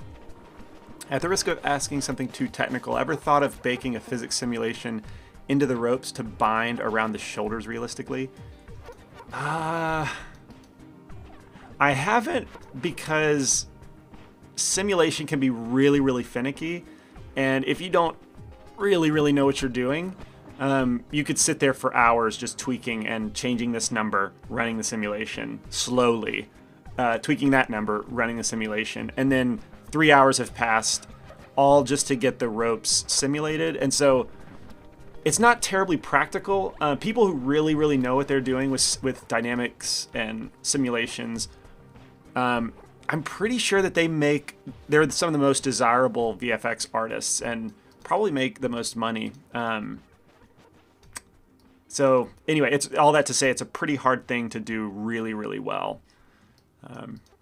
At the risk of asking something too technical, ever thought of baking a physics simulation into the ropes to bind around the shoulders realistically? I haven't, because simulation can be really, really finicky. And if you don't really know what you're doing, you could sit there for hours just tweaking and changing this number, running the simulation slowly, tweaking that number, running the simulation, and then 3 hours have passed, all just to get the ropes simulated. And so it's not terribly practical. People who really know what they're doing with dynamics and simulations, I'm pretty sure that they're some of the most desirable VFX artists and probably make the most money. So anyway, it's all that to say it's a pretty hard thing to do really well.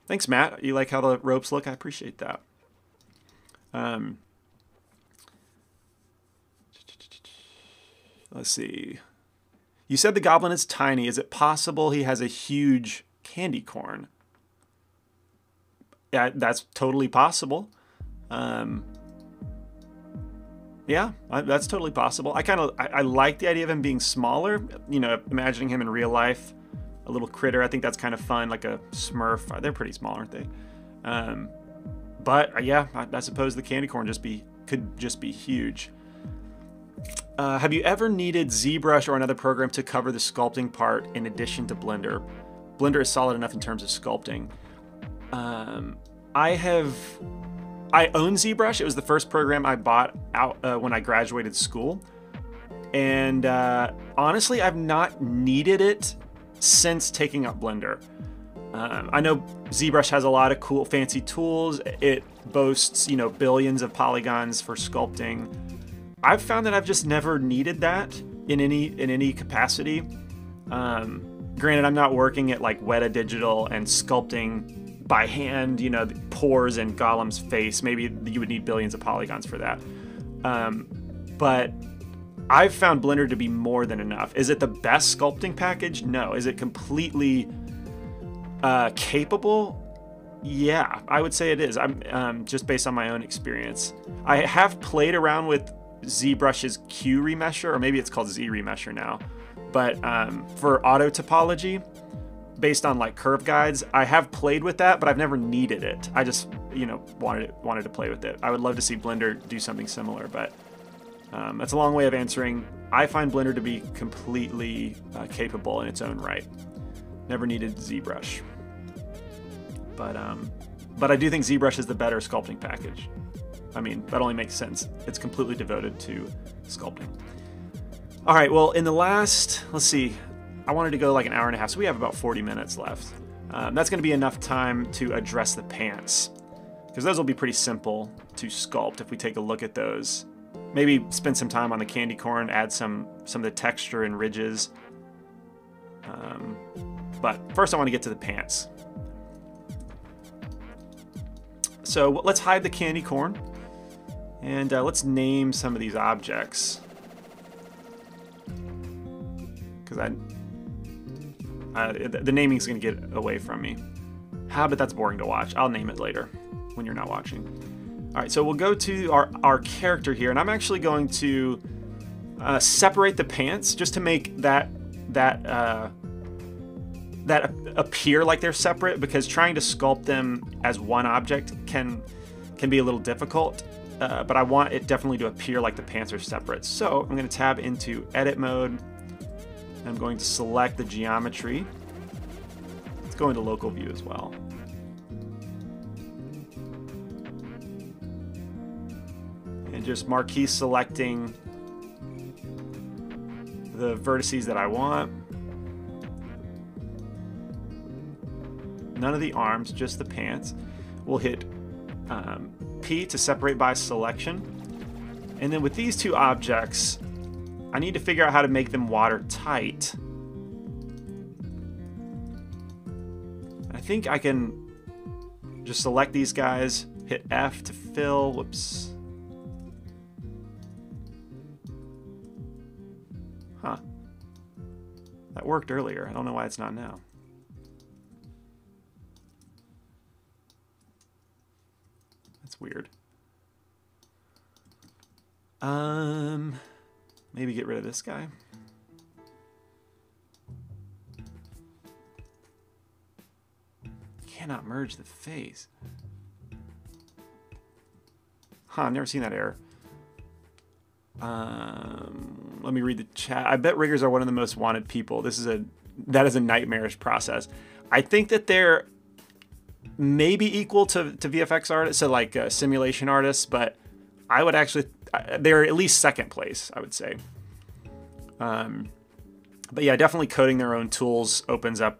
Thanks, Matt. You like how the ropes look? I appreciate that. Let's see. You said the goblin is tiny. Is it possible he has a huge candy corn? Yeah, that's totally possible. Yeah, that's totally possible. I like the idea of him being smaller. You know, imagining him in real life, a little critter. I think that's kind of fun, like a Smurf. They're pretty small, aren't they? But yeah, I suppose the candy corn could just be huge. Have you ever needed ZBrush or another program to cover the sculpting part in addition to Blender? Blender is solid enough in terms of sculpting. I own ZBrush. It was the first program I bought out when I graduated school. And honestly, I've not needed it since taking up Blender. I know ZBrush has a lot of cool, fancy tools. It boasts, you know, billions of polygons for sculpting. I've found that I've just never needed that in any capacity. Granted, I'm not working at like Weta Digital and sculpting by hand, you know, the pores in Gollum's face. Maybe you would need billions of polygons for that. But I've found Blender to be more than enough. Is it the best sculpting package? No. Is it completely Capable? Yeah, I would say it is. I'm just based on my own experience. I have played around with ZBrush's Q remesher, or maybe it's called Z remesher now. But for auto topology, based on like curve guides, I have played with that, but I've never needed it. I just, you know, wanted to play with it. I would love to see Blender do something similar, but that's a long way of answering. I find Blender to be completely capable in its own right. Never needed ZBrush. But I do think ZBrush is the better sculpting package. I mean, that only makes sense. It's completely devoted to sculpting. All right, well, in the last, let's see, I wanted to go like an hour and a half, so we have about 40 minutes left. That's going to be enough time to address the pants, because those will be pretty simple to sculpt if we take a look at those. Maybe spend some time on the candy corn, add some of the texture and ridges. But first I want to get to the pants. So let's hide the candy corn, and let's name some of these objects. Because the naming's going to get away from me. But that's boring to watch. I'll name it later when you're not watching. All right, so we'll go to our character here, and I'm actually going to separate the pants just to make that appear like they're separate, because trying to sculpt them as one object can be a little difficult. But I want it definitely to appear like the pants are separate. So I'm going to tab into edit mode. I'm going to select the geometry. Let's go into local view as well. And just marquee selecting the vertices that I want. None of the arms, just the pants. We'll hit P to separate by selection. And then with these two objects, I need to figure out how to make them watertight. I think I can just select these guys, hit F to fill, whoops. Huh. That worked earlier. I don't know why it's not now. That's weird. Maybe get rid of this guy. Cannot merge the face. Huh, I've never seen that error. Let me read the chat. I bet riggers are one of the most wanted people. That is a nightmarish process. I think that they're maybe equal to VFX artists, so like simulation artists, but I would actually, they're at least second place, I would say. But yeah, definitely coding their own tools opens up,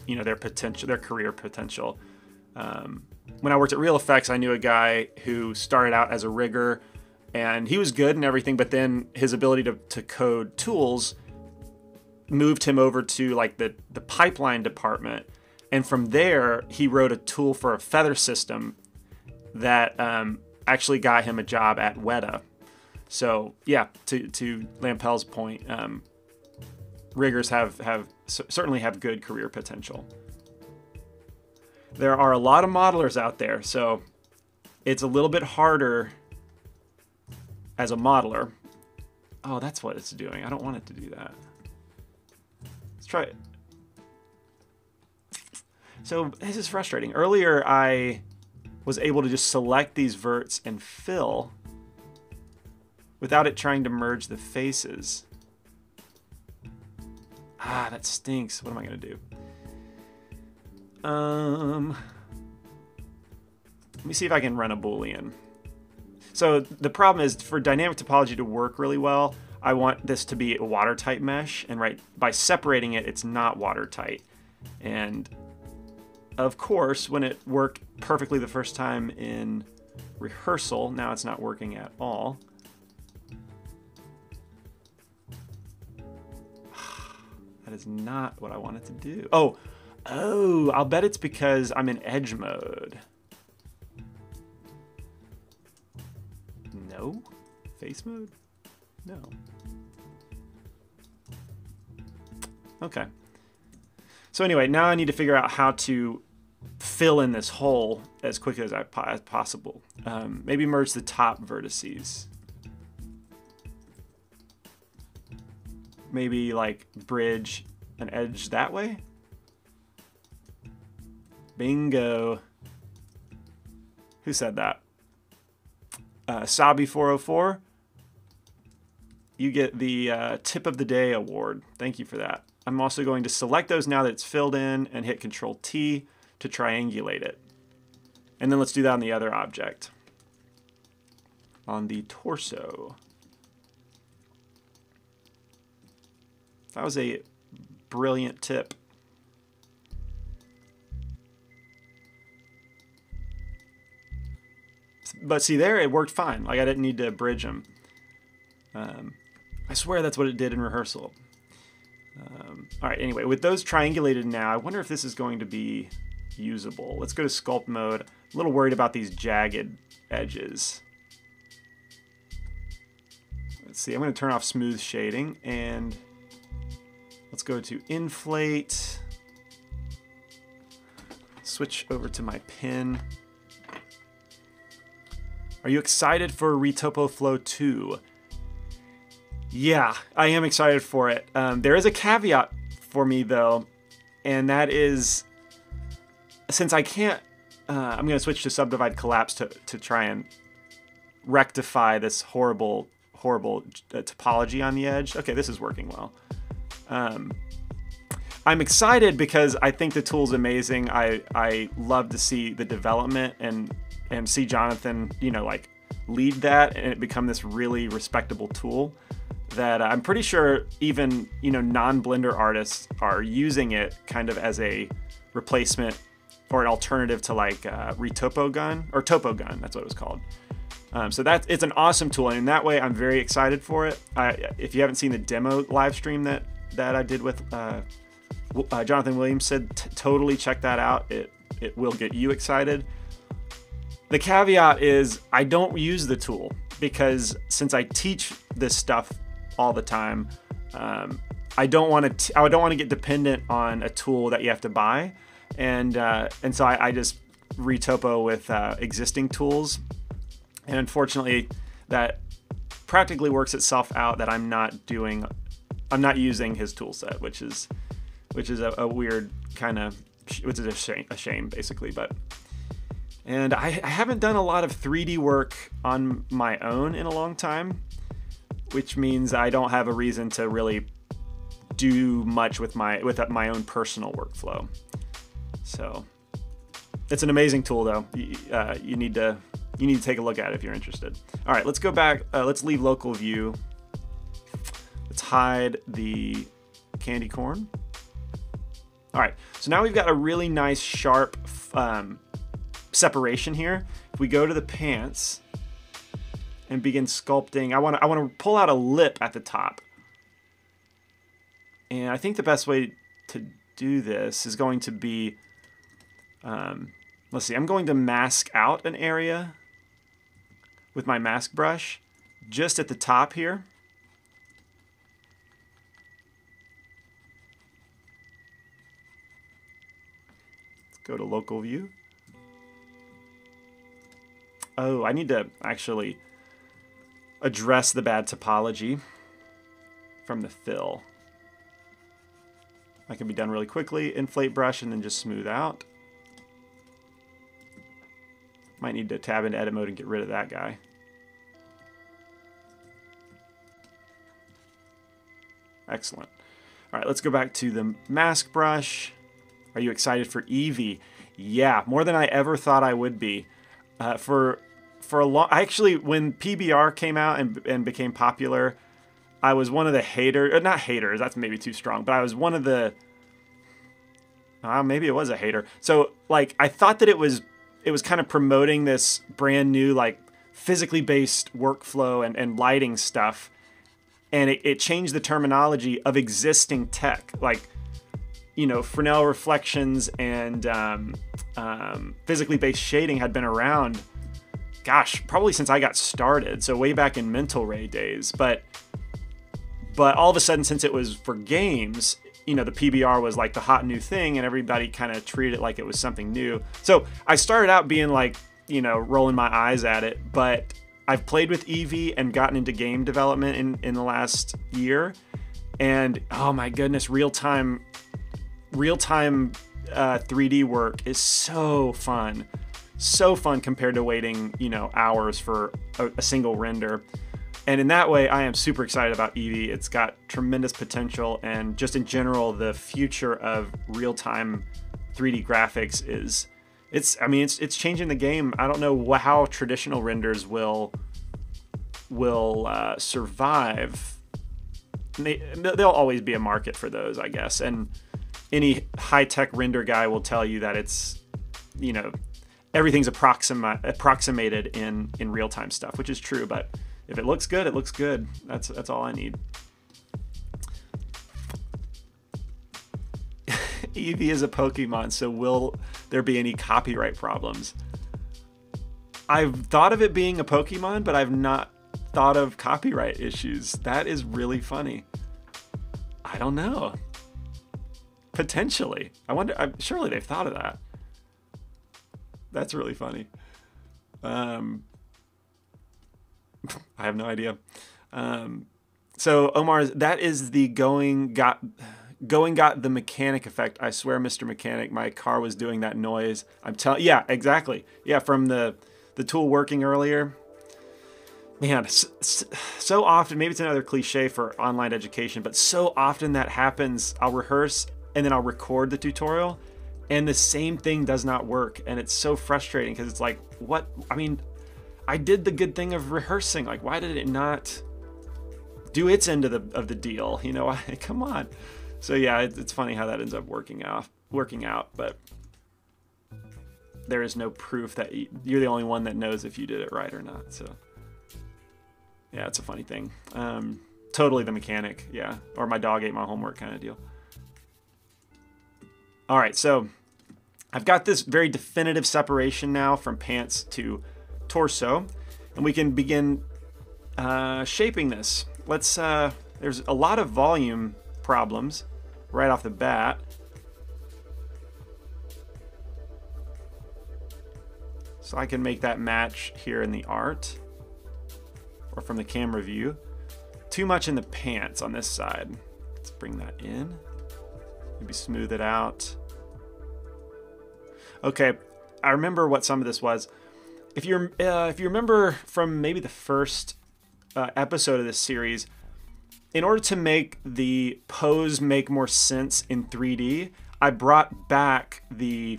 you know, their potential, their career potential. When I worked at Real Effects, I knew a guy who started out as a rigger, and he was good and everything, but then his ability to code tools moved him over to like the pipeline department. And from there, he wrote a tool for a feather system that actually got him a job at Weta. So yeah, to Lampel's point, riggers certainly have good career potential. There are a lot of modelers out there, so it's a little bit harder as a modeler. Oh, that's what it's doing. I don't want it to do that. Let's try it. So this is frustrating. Earlier, I was able to just select these verts and fill without it trying to merge the faces. Ah, that stinks. What am I gonna do? Let me see if I can run a Boolean. So the problem is, for dynamic topology to work really well, I want this to be a watertight mesh, and right by separating it, it's not watertight. And of course, when it worked perfectly the first time in rehearsal, now it's not working at all. That is not what I wanted to do. Oh, I'll bet it's because I'm in edge mode. No? Face mode? No. Okay. So anyway, now I need to figure out how to fill in this hole as quickly as possible. Maybe merge the top vertices. Maybe like bridge an edge that way. Bingo. Who said that? Sabi404. You get the Tip of the Day award. Thank you for that. I'm also going to select those now that it's filled in and hit Control T to triangulate it. And then let's do that on the other object. On the torso. That was a brilliant tip. But see there, it worked fine. Like I didn't need to bridge them. I swear that's what it did in rehearsal. All right, anyway, with those triangulated now, I wonder if this is going to be usable. Let's go to sculpt mode. I'm a little worried about these jagged edges. Let's see, I'm going to turn off smooth shading and let's go to inflate. Switch over to my pin. Are you excited for Retopo Flow 2? Yeah, I am excited for it. There is a caveat for me though, and that is, since I can't, I'm going to switch to subdivide collapse to try and rectify this horrible topology on the edge. Okay, this is working well. I'm excited because I think the tool's amazing. I love to see the development and see Jonathan, you know, like lead that and it become this really respectable tool that I'm pretty sure even, you know, non-Blender artists are using it kind of as a replacement or an alternative to like Retopo Gun or Topo Gun. That's what it was called. So it's an awesome tool, and in that way I'm very excited for it. If you haven't seen the demo live stream that I did with Jonathan Williams, said totally check that out. It will get you excited. The caveat is I don't use the tool because since I teach this stuff all the time, I don't want to get dependent on a tool that you have to buy, and so I just retopo with existing tools, and unfortunately that practically works itself out that I'm not using his tool set, which is a weird kind of, which is a shame basically. And I haven't done a lot of 3D work on my own in a long time, which means I don't have a reason to really do much with my own personal workflow. So it's an amazing tool though. You need to take a look at it if you're interested. All right, let's go back. Let's leave local view. Let's hide the candy corn. All right, so now we've got a really nice sharp separation here. If we go to the pants and begin sculpting, I want to pull out a lip at the top. And I think the best way to do this is going to be, let's see, I'm going to mask out an area with my mask brush just at the top here. Let's go to local view. Oh, I need to actually address the bad topology from the fill. That can be done really quickly. Inflate brush and then just smooth out. Might need to tab into edit mode and get rid of that guy. Excellent. All right, let's go back to the mask brush. Are you excited for Eevee? Yeah, more than I ever thought I would be. For a long, actually, when PBR came out and became popular, I was one of the haters, not haters, that's maybe too strong, but I was one of the, maybe it was a hater. So like, I thought that it was kind of promoting this brand new, like physically based workflow and lighting stuff. And it changed the terminology of existing tech. Like, you know, Fresnel reflections and physically based shading had been around, gosh, probably since I got started. So way back in Mental Ray days. But all of a sudden, since it was for games, you know, the PBR was like the hot new thing, and everybody kind of treated it like it was something new. So I started out being like, you know, rolling my eyes at it, but I've played with Eevee and gotten into game development in the last year, and oh my goodness, real-time 3D work is so fun compared to waiting, you know, hours for a single render. And in that way, I am super excited about Eevee. It's got tremendous potential, and just in general, the future of real-time 3D graphics it's changing the game. I don't know how traditional renders will survive. There'll always be a market for those, I guess. And any high-tech render guy will tell you that it's, you know, everything's approximated in real-time stuff, which is true, but if it looks good, it looks good. That's all I need. Eevee is a Pokemon, so will there be any copyright problems? I've thought of it being a Pokemon, but I've not thought of copyright issues. That is really funny. I don't know. Potentially. I wonder, surely they've thought of that. That's really funny. I have no idea. So Omar's, that is the going got the mechanic effect. I swear, Mr. Mechanic, my car was doing that noise. I'm telling, yeah, exactly. Yeah, from the tool working earlier. Man, so often, maybe it's another cliche for online education, but so often that happens. I'll rehearse and then I'll record the tutorial and the same thing does not work. And it's so frustrating because it's like, what? I mean, I did the good thing of rehearsing. Like, why did it not do its end of the deal? You know, come on. So yeah, it's funny how that ends up working out. But there is no proof that you're the only one that knows if you did it right or not. So yeah, it's a funny thing. Totally the mechanic, yeah, or my dog ate my homework kind of deal. All right, so I've got this very definitive separation now from pants to torso, and we can begin shaping this. Let's there's a lot of volume problems right off the bat. So I can make that match here in the art or from the camera view. Too much in the pants on this side. Let's bring that in. Maybe smooth it out. Okay, I remember what some of this was. If you remember from maybe the first episode of this series, in order to make the pose make more sense in 3D, I brought back the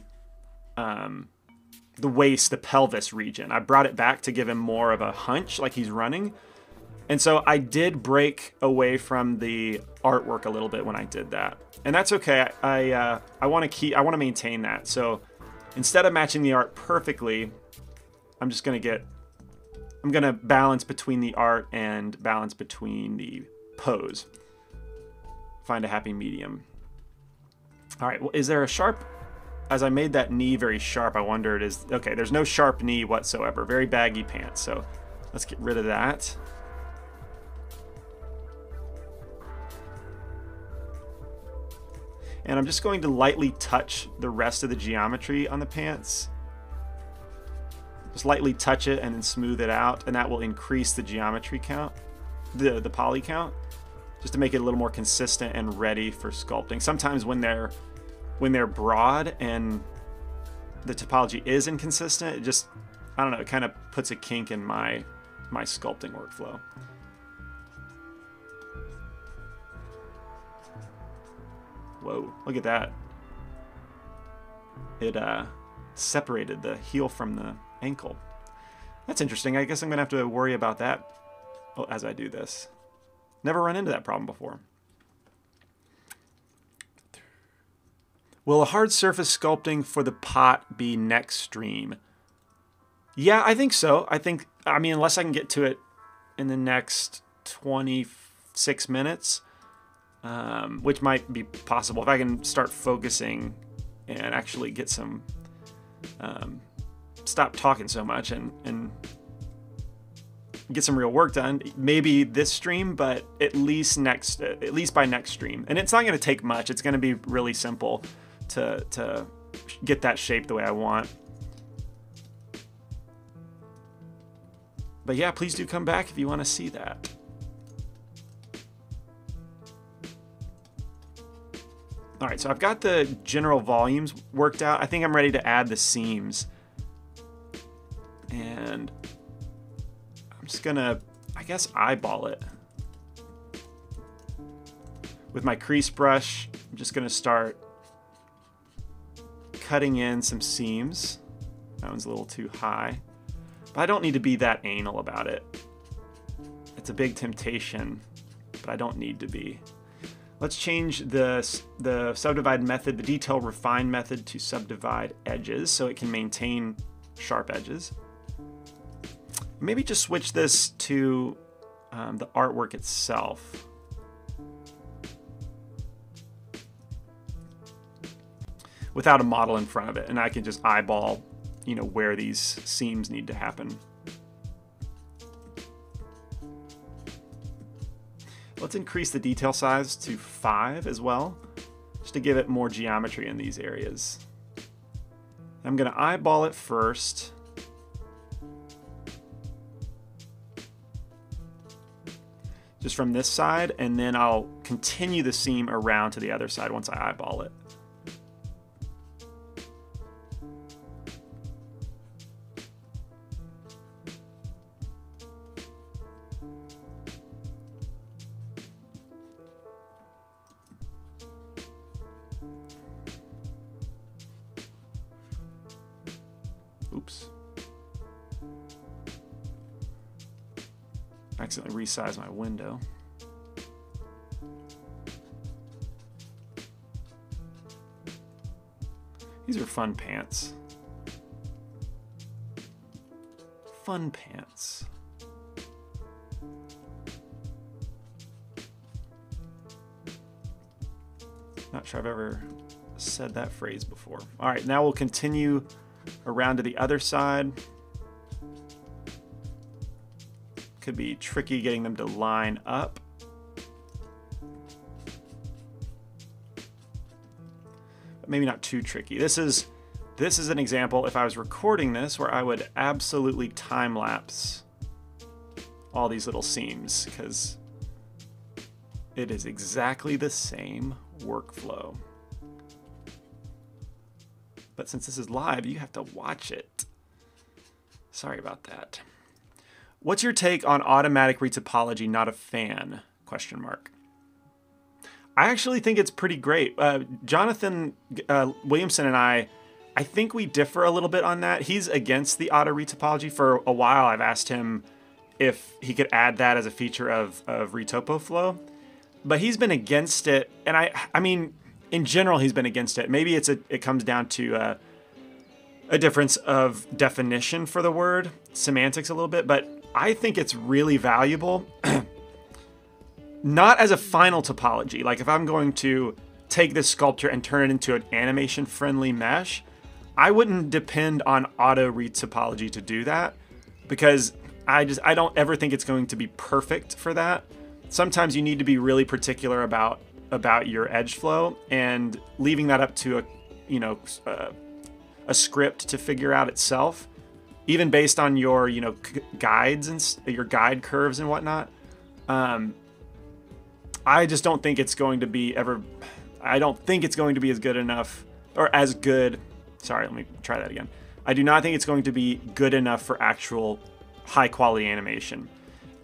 waist, the pelvis region. I brought it back to give him more of a hunch, like he's running. And so I did break away from the artwork a little bit when I did that, and that's okay. I want to maintain that. So instead of matching the art perfectly, I'm gonna balance between the art and balance between the pose. Find a happy medium. All right. Well, is there a sharp? As I made that knee very sharp, I wondered okay. There's no sharp knee whatsoever. Very baggy pants. So let's get rid of that. And I'm just going to lightly touch the rest of the geometry on the pants. Just lightly touch it and then smooth it out, and that will increase the geometry count, the poly count, just to make it a little more consistent and ready for sculpting. Sometimes when they're broad and the topology is inconsistent, it just, I don't know, it kind of puts a kink in my sculpting workflow. Whoa, look at that. It separated the heel from the ankle. That's interesting. I guess I'm gonna have to worry about that as I do this. Never run into that problem before. Will a hard surface sculpting for the pot be next stream? Yeah, I think so. I mean, unless I can get to it in the next 26 minutes, which might be possible if I can start focusing and actually get some, stop talking so much and get some real work done. Maybe this stream, but at least by next stream. And it's not going to take much. It's going to be really simple to get that shape the way I want. But yeah, please do come back if you want to see that. All right, so I've got the general volumes worked out. I think I'm ready to add the seams. And I'm just gonna, I guess, eyeball it. With my crease brush, I'm just gonna start cutting in some seams. That one's a little too high. But I don't need to be that anal about it. It's a big temptation, but I don't need to be. Let's change the subdivide method, the detail refine method, to subdivide edges so it can maintain sharp edges. Maybe just switch this to the artwork itself. Without a model in front of it, and I can just eyeball, you know, where these seams need to happen. Let's increase the detail size to 5 as well, just to give it more geometry in these areas. I'm going to eyeball it first. Just from this side, and then I'll continue the seam around to the other side once I eyeball it. Oops. I accidentally resized my window. These are fun pants. Fun pants. Not sure I've ever said that phrase before. All right, now we'll continue around to the other side. Could be tricky getting them to line up. But maybe not too tricky. This is an example, if I was recording this, where I would absolutely time lapse all these little seams, because it is exactly the same workflow. But since this is live, you have to watch it. Sorry about that. What's your take on automatic retopology? Not a fan? Question mark. I actually think it's pretty great. Jonathan Williamson and I think we differ a little bit on that. He's against the auto retopology. For a while, I've asked him if he could add that as a feature of Retopo Flow, but he's been against it. And I mean, in general, he's been against it. Maybe it comes down to a difference of definition for the word, semantics a little bit, but I think it's really valuable. Not as a final topology. Like if I'm going to take this sculpture and turn it into an animation-friendly mesh, I wouldn't depend on auto retopology to do that, because I don't ever think it's going to be perfect for that. Sometimes you need to be really particular about your edge flow, and leaving that up to a script to figure out itself, even based on your guides and your guide curves and whatnot. I just don't think it's going to be I don't think it's going to be as good enough, or as good. Sorry, let me try that again. I do not think it's going to be good enough for actual high quality animation.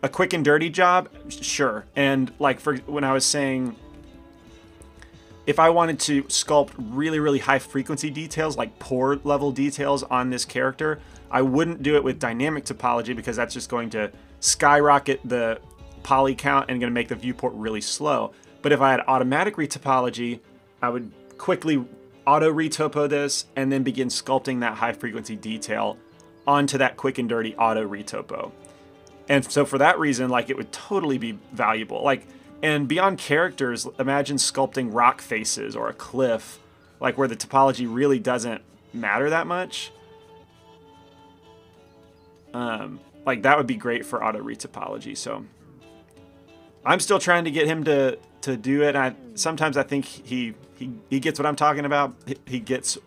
A quick and dirty job, sure. And like when I was saying, if I wanted to sculpt really, really high frequency details, like pore level details on this character, I wouldn't do it with dynamic topology, because that's just going to skyrocket the poly count and going to make the viewport really slow. But if I had automatic retopology, I would quickly auto retopo this and then begin sculpting that high frequency detail onto that quick and dirty auto retopo. And so for that reason, like, it would totally be valuable. Like, and beyond characters, imagine sculpting rock faces or a cliff, like where the topology really doesn't matter that much. like that would be great for auto retopology. So I'm still trying to get him to do it. Sometimes I think he gets what I'm talking about. He gets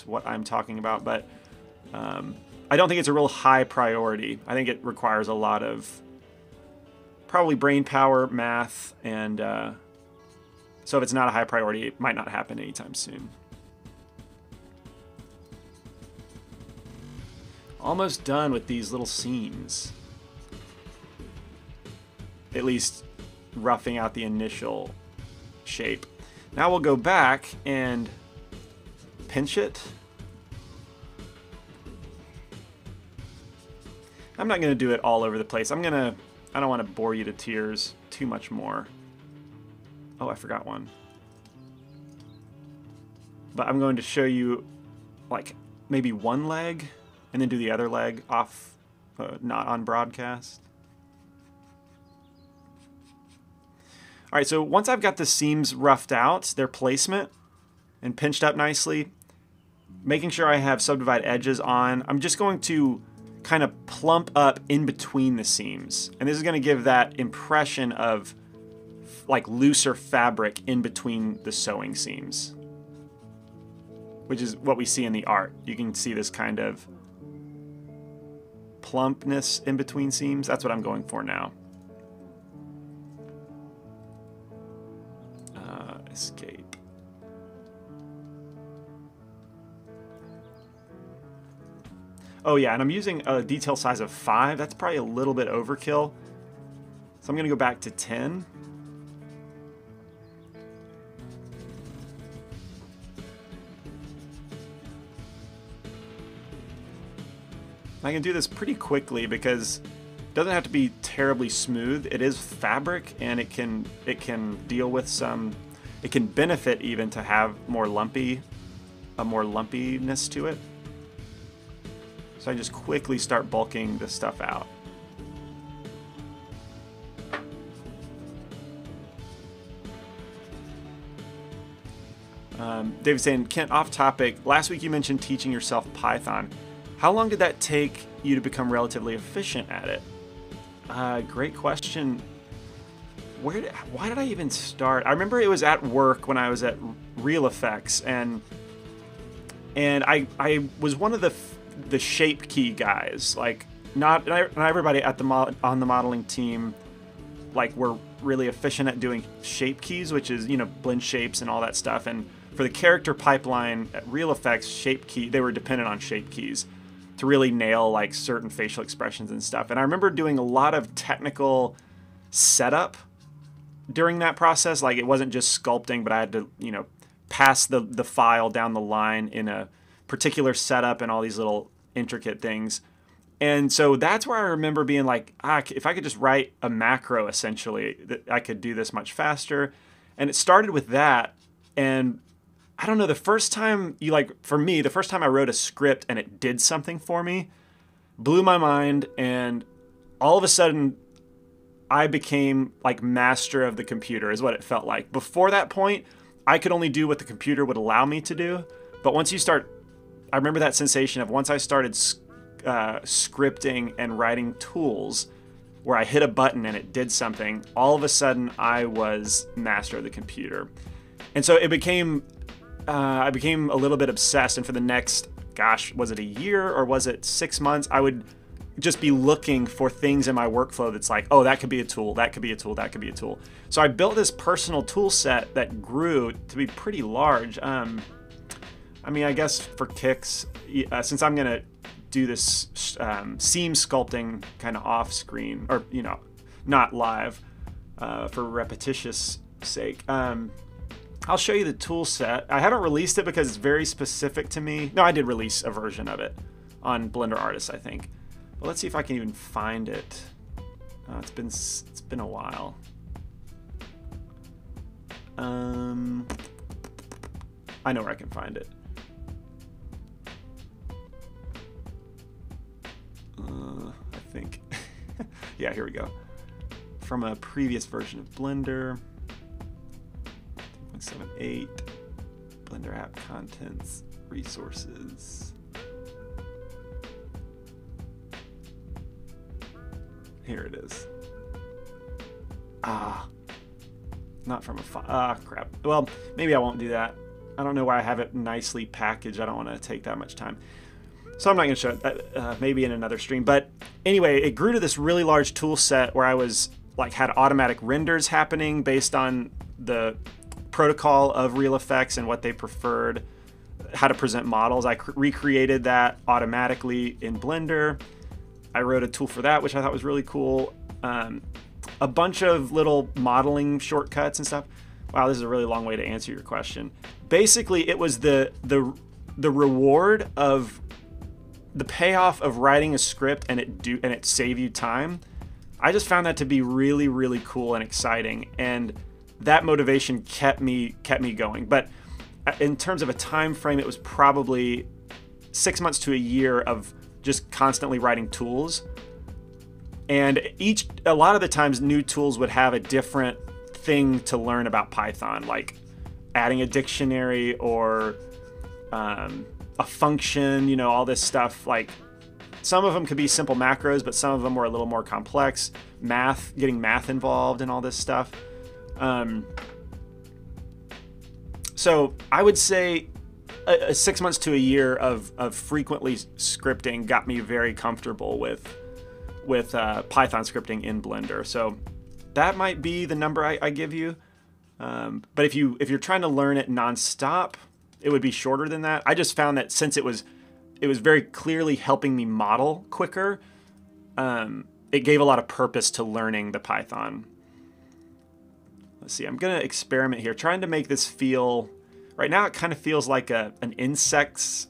what I'm talking about, but I don't think it's a real high priority. I think it requires a lot of probably brain power, math, and so if it's not a high priority, it might not happen anytime soon. Almost done with these little seams. At least roughing out the initial shape. Now we'll go back and pinch it. I'm not going to do it all over the place. I don't want to bore you to tears too much more. Oh, I forgot one. But I'm going to show you like maybe one leg and then do the other leg off, not on broadcast. All right, so once I've got the seams roughed out, their placement, and pinched up nicely, making sure I have subdivide edges on, I'm just going to kind of plump up in between the seams. And this is going to give that impression of like looser fabric in between the sewing seams, which is what we see in the art. You can see this kind of plumpness in between seams. That's what I'm going for now. Escape. Oh yeah, and I'm using a detail size of 5. That's probably a little bit overkill. So I'm going to go back to 10. I can do this pretty quickly because it doesn't have to be terribly smooth. It is fabric, and it can deal with some. It can benefit even to have more lumpiness to it. So I just quickly start bulking this stuff out. David's saying, Kent, off topic, last week you mentioned teaching yourself Python. How long did that take you to become relatively efficient at it? Great question. Why did I even start? I remember it was at work when I was at Real Effects, and I was one of the shape key guys. Like not everybody at on the modeling team like were really efficient at doing shape keys, which is, you know, blend shapes and all that stuff. And for the character pipeline at Real Effects, they were dependent on shape keys to really nail like certain facial expressions and stuff. And I remember doing a lot of technical setup during that process. Like it wasn't just sculpting, but I had to, you know, pass the file down the line in a particular setup and all these little intricate things. And so that's where I remember being like, if I could just write a macro, essentially, that I could do this much faster. And it started with that. And I don't know, the first time for me, the first time I wrote a script and it did something for me, blew my mind. And all of a sudden, I became like master of the computer, is what it felt like. Before that point, I could only do what the computer would allow me to do. But once you start, I remember that sensation of once I started scripting and writing tools where I hit a button and it did something, all of a sudden I was master of the computer. And so it became, I became a little bit obsessed. And for the next, gosh, was it a year or was it 6 months? I would just be looking for things in my workflow that's like, oh, that could be a tool, that could be a tool, that could be a tool. So I built this personal tool set that grew to be pretty large. I mean, I guess for kicks, since I'm going to do this seam sculpting kind of off screen, or, you know, not live for repetitious sake, I'll show you the tool set. I haven't released it because it's very specific to me. No, I did release a version of it on Blender Artist, I think. But let's see if I can even find it. It's been a while. I know where I can find it. I think. Yeah, here we go. From a previous version of Blender. 2.78. Blender app contents, resources. Here it is. Ah, not from a file. Ah, crap. Well, maybe I won't do that. I don't know why I have it nicely packaged. I don't want to take that much time. So I'm not going to show it, maybe in another stream. But anyway, it grew to this really large tool set where I was like had automatic renders happening based on the protocol of Real Effects and what they preferred, how to present models. I recreated that automatically in Blender. I wrote a tool for that, which I thought was really cool. A bunch of little modeling shortcuts and stuff. Wow, this is a really long way to answer your question. Basically, it was the reward of the payoff of writing a script and it save you time. I just found that to be really, really cool and exciting, and that motivation kept me going. But in terms of a time frame, it was probably 6 months to a year of just constantly writing tools. And a lot of the times new tools would have a different thing to learn about Python, like adding a dictionary or a function, you know, all this stuff. Like some of them could be simple macros, but some of them were a little more complex. Math, getting math involved and all this stuff. So I would say 6 months to a year of frequently scripting got me very comfortable with Python scripting in Blender. So that might be the number I give you. But if you're trying to learn it nonstop, it would be shorter than that. I just found that since it was very clearly helping me model quicker, it gave a lot of purpose to learning the Python. Let's see, I'm gonna experiment here, trying to make this feel, right now it kind of feels like an insect's,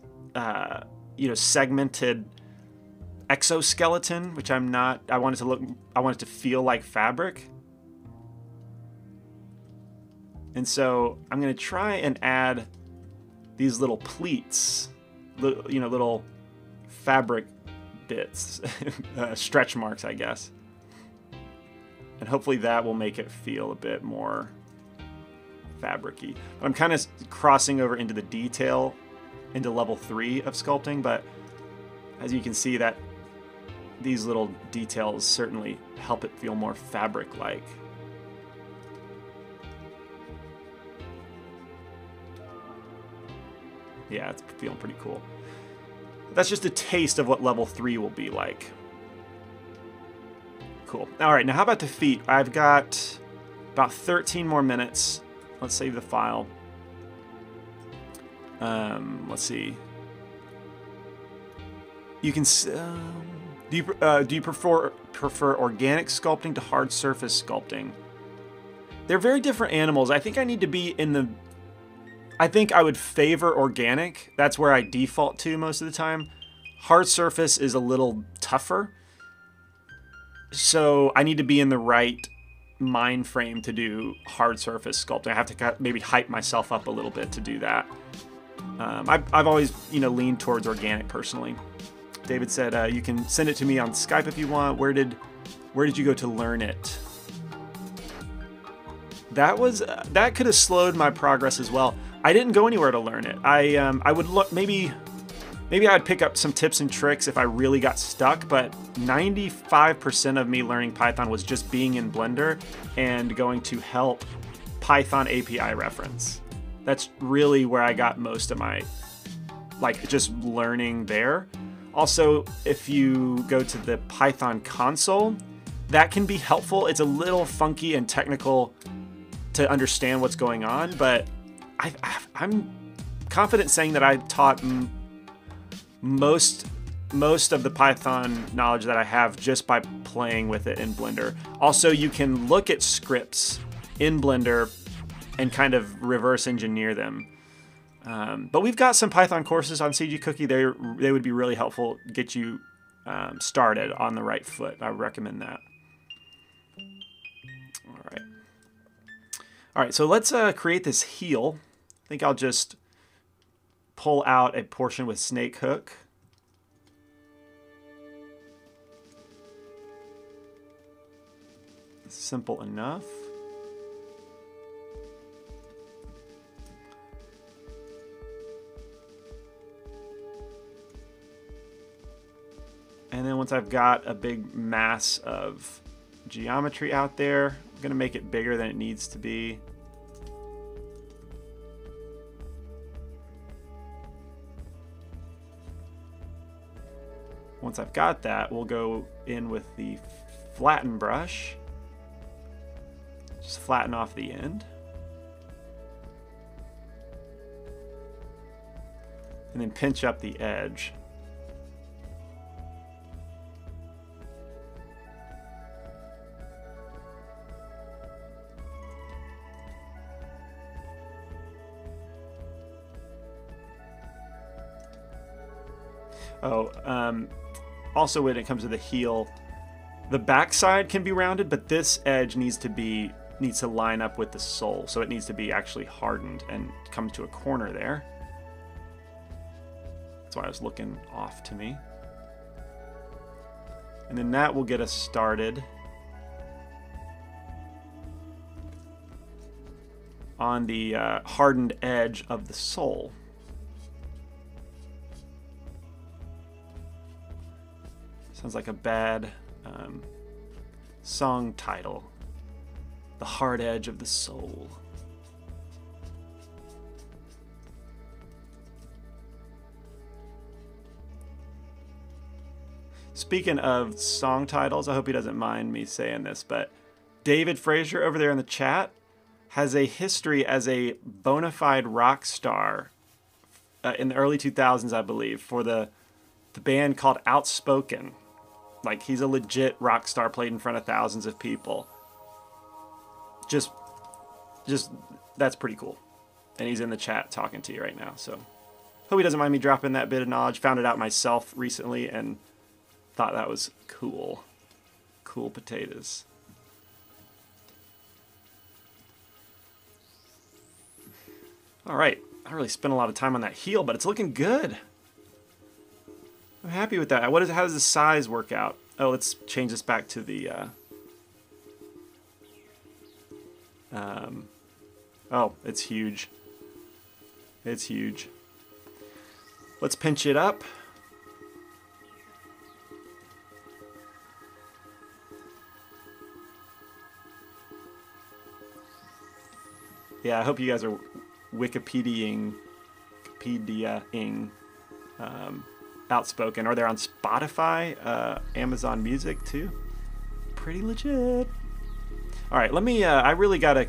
segmented exoskeleton, which I'm not. I want it to feel like fabric. And so I'm gonna try and add these little pleats, little fabric bits, stretch marks, I guess. And hopefully that will make it feel a bit more fabric-y. But I'm kind of crossing over into the detail, into level 3 of sculpting, but as you can see, that these little details certainly help it feel more fabric-like. Yeah, it's feeling pretty cool. That's just a taste of what level 3 will be like. Cool. All right, now how about the feet? I've got about 13 more minutes. Let's save the file. Let's see. You can. Do you prefer organic sculpting to hard surface sculpting? They're very different animals. I think I need to be in the. I think I would favor organic. That's where I default to most of the time. Hard surface is a little tougher. So I need to be in the right mind frame to do hard surface sculpting. I have to maybe hype myself up a little bit to do that. I've always, leaned towards organic personally. David said, you can send it to me on Skype if you want. Where did you go to learn it? That could have slowed my progress as well. I didn't go anywhere to learn it. I would look, maybe I'd pick up some tips and tricks if I really got stuck, but 95% of me learning Python was just being in Blender and going to help Python API reference. That's really where I got most of my, just learning there. Also, if you go to the Python console, that can be helpful. It's a little funky and technical to understand what's going on, but I'm confident saying that I taught most of the Python knowledge that I have just by playing with it in Blender. Also, you can look at scripts in Blender and kind of reverse engineer them. But we've got some Python courses on CG Cookie. They would be really helpful, get you started on the right foot. I would recommend that. All right, so let's create this heel. I think I'll just pull out a portion with snake hook. Simple enough. And then once I've got a big mass of geometry out there, I'm going to make it bigger than it needs to be. Once I've got that, we'll go in with the flatten brush. Just flatten off the end. And then pinch up the edge. Also when it comes to the heel, the backside can be rounded, but this edge needs to line up with the sole, so it needs to be actually hardened and come to a corner there. That's why I was looking off to me. And then that will get us started on the hardened edge of the sole. Sounds like a bad song title. The hard edge of the soul. Speaking of song titles, I hope he doesn't mind me saying this, but David Frazier over there in the chat has a history as a bona fide rock star in the early 2000s, I believe, for the band called Outspoken. Like, he's a legit rock star, played in front of thousands of people. Just that's pretty cool. And he's in the chat talking to you right now, so hope he doesn't mind me dropping that bit of knowledge. Found it out myself recently and thought that was cool. Cool potatoes. All right, I really spent a lot of time on that heel, but it's looking good. I'm happy with that. How does the size work out? Oh, let's change this back to the oh, it's huge. It's huge. Let's pinch it up. Yeah, I hope you guys are Wikipediaing Outspoken, or they're on Spotify, Amazon Music too. Pretty legit. All right, let me, I really gotta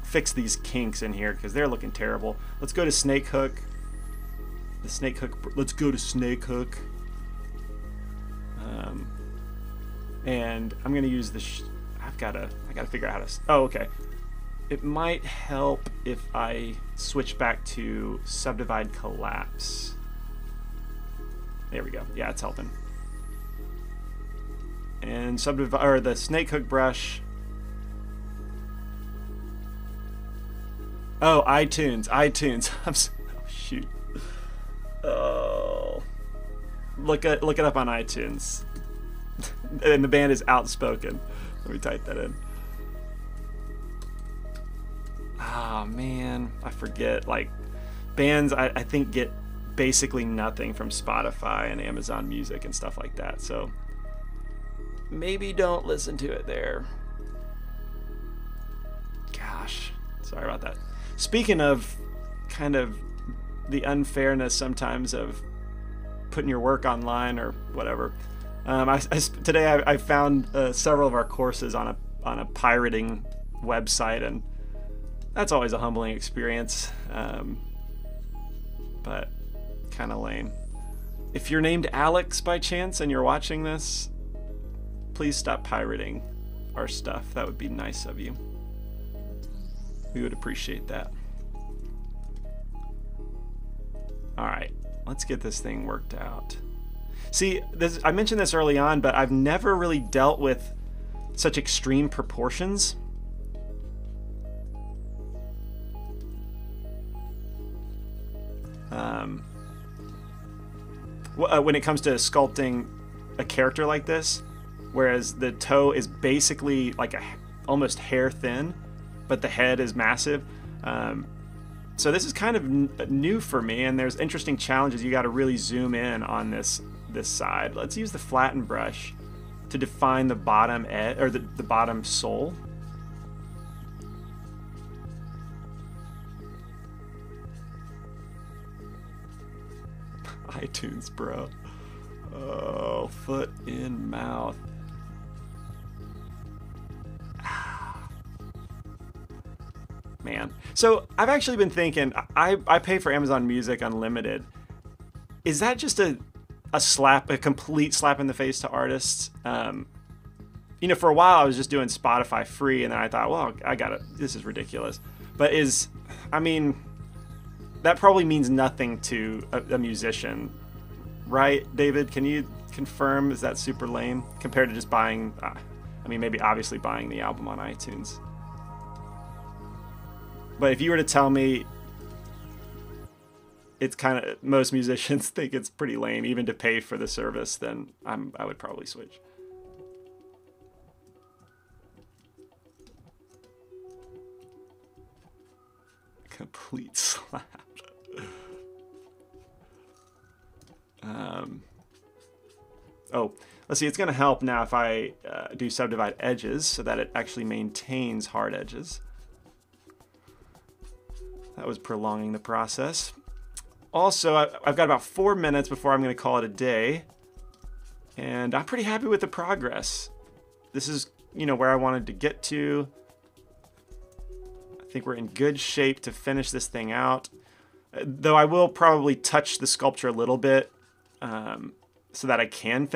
fix these kinks in here because they're looking terrible. Let's go to snake hook. The snake hook, let's go to snake hook. And I'm gonna use the, I gotta figure out how to, oh, okay. It might help if I switch back to subdivide collapse. There we go. Yeah, it's helping. And subdivide, or the snake hook brush. Oh, iTunes. Oh, shoot. Oh, look it up on iTunes. And the band is Outspoken. Let me type that in. Ah, man, I forget. Like, bands, I think, get basically nothing from Spotify and Amazon Music and stuff like that. So maybe don't listen to it there. Gosh, sorry about that. Speaking of kind of the unfairness sometimes of putting your work online or whatever, today I found several of our courses on a pirating website, and that's always a humbling experience, but kind of lame. If you're named Alex by chance and you're watching this, please stop pirating our stuff. That would be nice of you. We would appreciate that. All right, let's get this thing worked out. See, I mentioned this early on, but I've never really dealt with such extreme proportions. When it comes to sculpting a character like this, whereas the toe is basically like almost hair thin, but the head is massive. So this is kind of new for me, and there's interesting challenges. You got to really zoom in on this this side. Let's use the flatten brush to define the bottom edge, or the bottom sole. iTunes, bro. Oh, foot in mouth. Man. So I've actually been thinking, I pay for Amazon Music Unlimited. Is that just a complete slap in the face to artists? You know, for a while I was just doing Spotify free, and then I thought, well, this is ridiculous. But I mean, that probably means nothing to a musician, right, David? Can you confirm, is that super lame compared to just buying, I mean, maybe obviously buying the album on iTunes. But if you were to tell me it's kind of, most musicians think it's pretty lame even to pay for the service, then I would probably switch. Complete slap. Oh, let's see, it's going to help now if I do subdivide edges so that it actually maintains hard edges. That was prolonging the process. Also, I've got about 4 minutes before I'm going to call it a day, and I'm pretty happy with the progress. This is, you know, where I wanted to get to. I think we're in good shape to finish this thing out, though I will probably touch the sculpture a little bit so that I can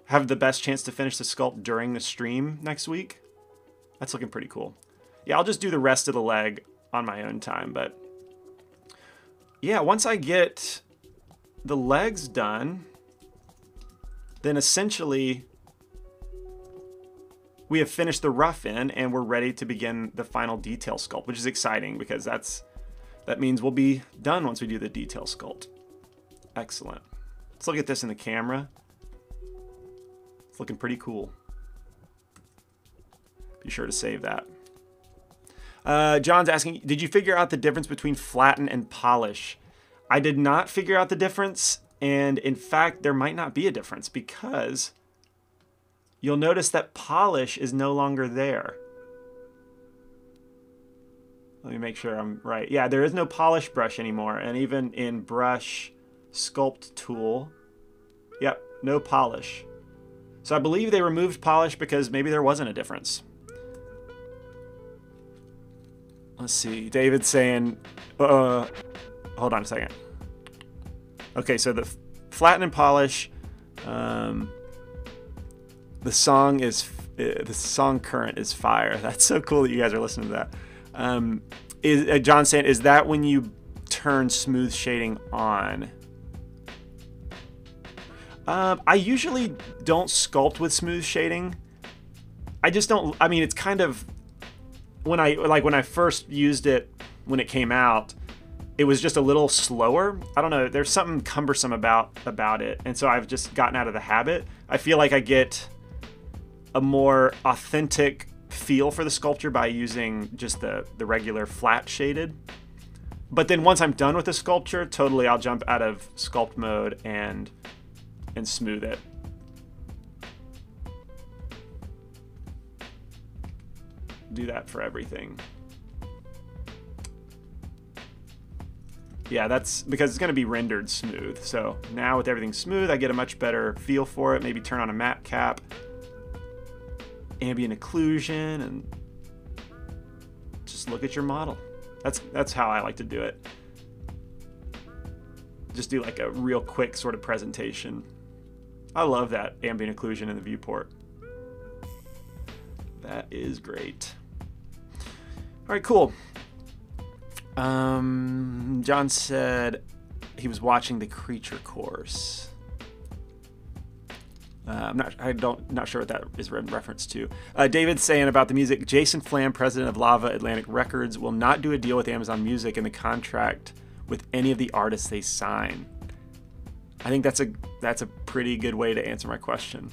have the best chance to finish the sculpt during the stream next week. That's looking pretty cool. Yeah, I'll just do the rest of the leg on my own time, but yeah, once I get the legs done, then essentially we have finished the rough in and we're ready to begin the final detail sculpt, which is exciting because that means we'll be done once we do the detail sculpt. Excellent. Let's look at this in the camera. It's looking pretty cool. Be sure to save that. John's asking, did you figure out the difference between flatten and polish? I did not figure out the difference, and in fact, there might not be a difference because you'll notice that polish is no longer there. Let me make sure I'm right. Yeah, there is no polish brush anymore, and even in brush sculpt tool, yep, no polish. So I believe they removed polish because maybe there wasn't a difference. Let's see, David's saying, hold on a second. Okay, so the flatten and polish, the song current is fire. That's so cool that you guys are listening to that. John's saying, is that when you turn smooth shading on? I usually don't sculpt with smooth shading. I just don't, I mean, it's kind of, when I first used it when it came out, it was just a little slower. I don't know, there's something cumbersome about it, and so I've just gotten out of the habit. I feel like I get a more authentic feel for the sculpture by using just the regular flat shaded. But then once I'm done with the sculpture, totally I'll jump out of sculpt mode and smooth it. Do that for everything. Yeah, that's because it's going to be rendered smooth. So now with everything smooth, I get a much better feel for it. Maybe turn on a matte cap, ambient occlusion, and just look at your model. That's how I like to do it. Just do like a real quick sort of presentation. I love that ambient occlusion in the viewport. That is great. All right, cool. John said he was watching the creature course. I'm not sure what that is in reference to. David's saying about the music, Jason Flam, president of Lava Atlantic Records, will not do a deal with Amazon Music in the contract with any of the artists they sign. I think that's a pretty good way to answer my question.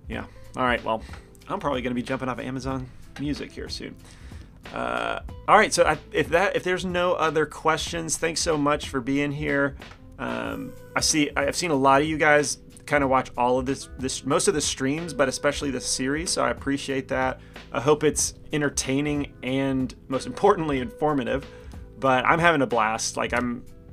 Yeah. All right. Well, I'm probably going to be jumping off of Amazon Music here soon. All right. So if there's no other questions, thanks so much for being here. I've seen a lot of you guys kind of watch all of most of the streams, but especially this series, so I appreciate that. I hope it's entertaining and most importantly informative, but I'm having a blast. Like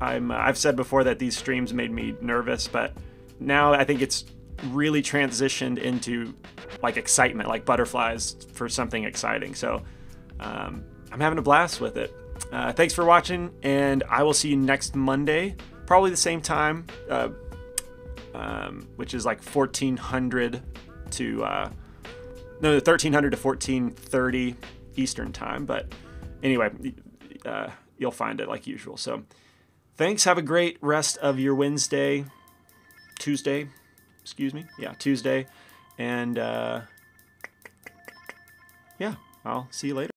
I've said before that these streams made me nervous, but now I think it's really transitioned into like excitement, like butterflies for something exciting. So I'm having a blast with it. Thanks for watching, and I will see you next Monday, probably the same time, which is like 1400 to 1300 to 1430 Eastern time. But anyway, you'll find it like usual. So thanks. Have a great rest of your Tuesday, excuse me. Yeah, Tuesday. And yeah, I'll see you later.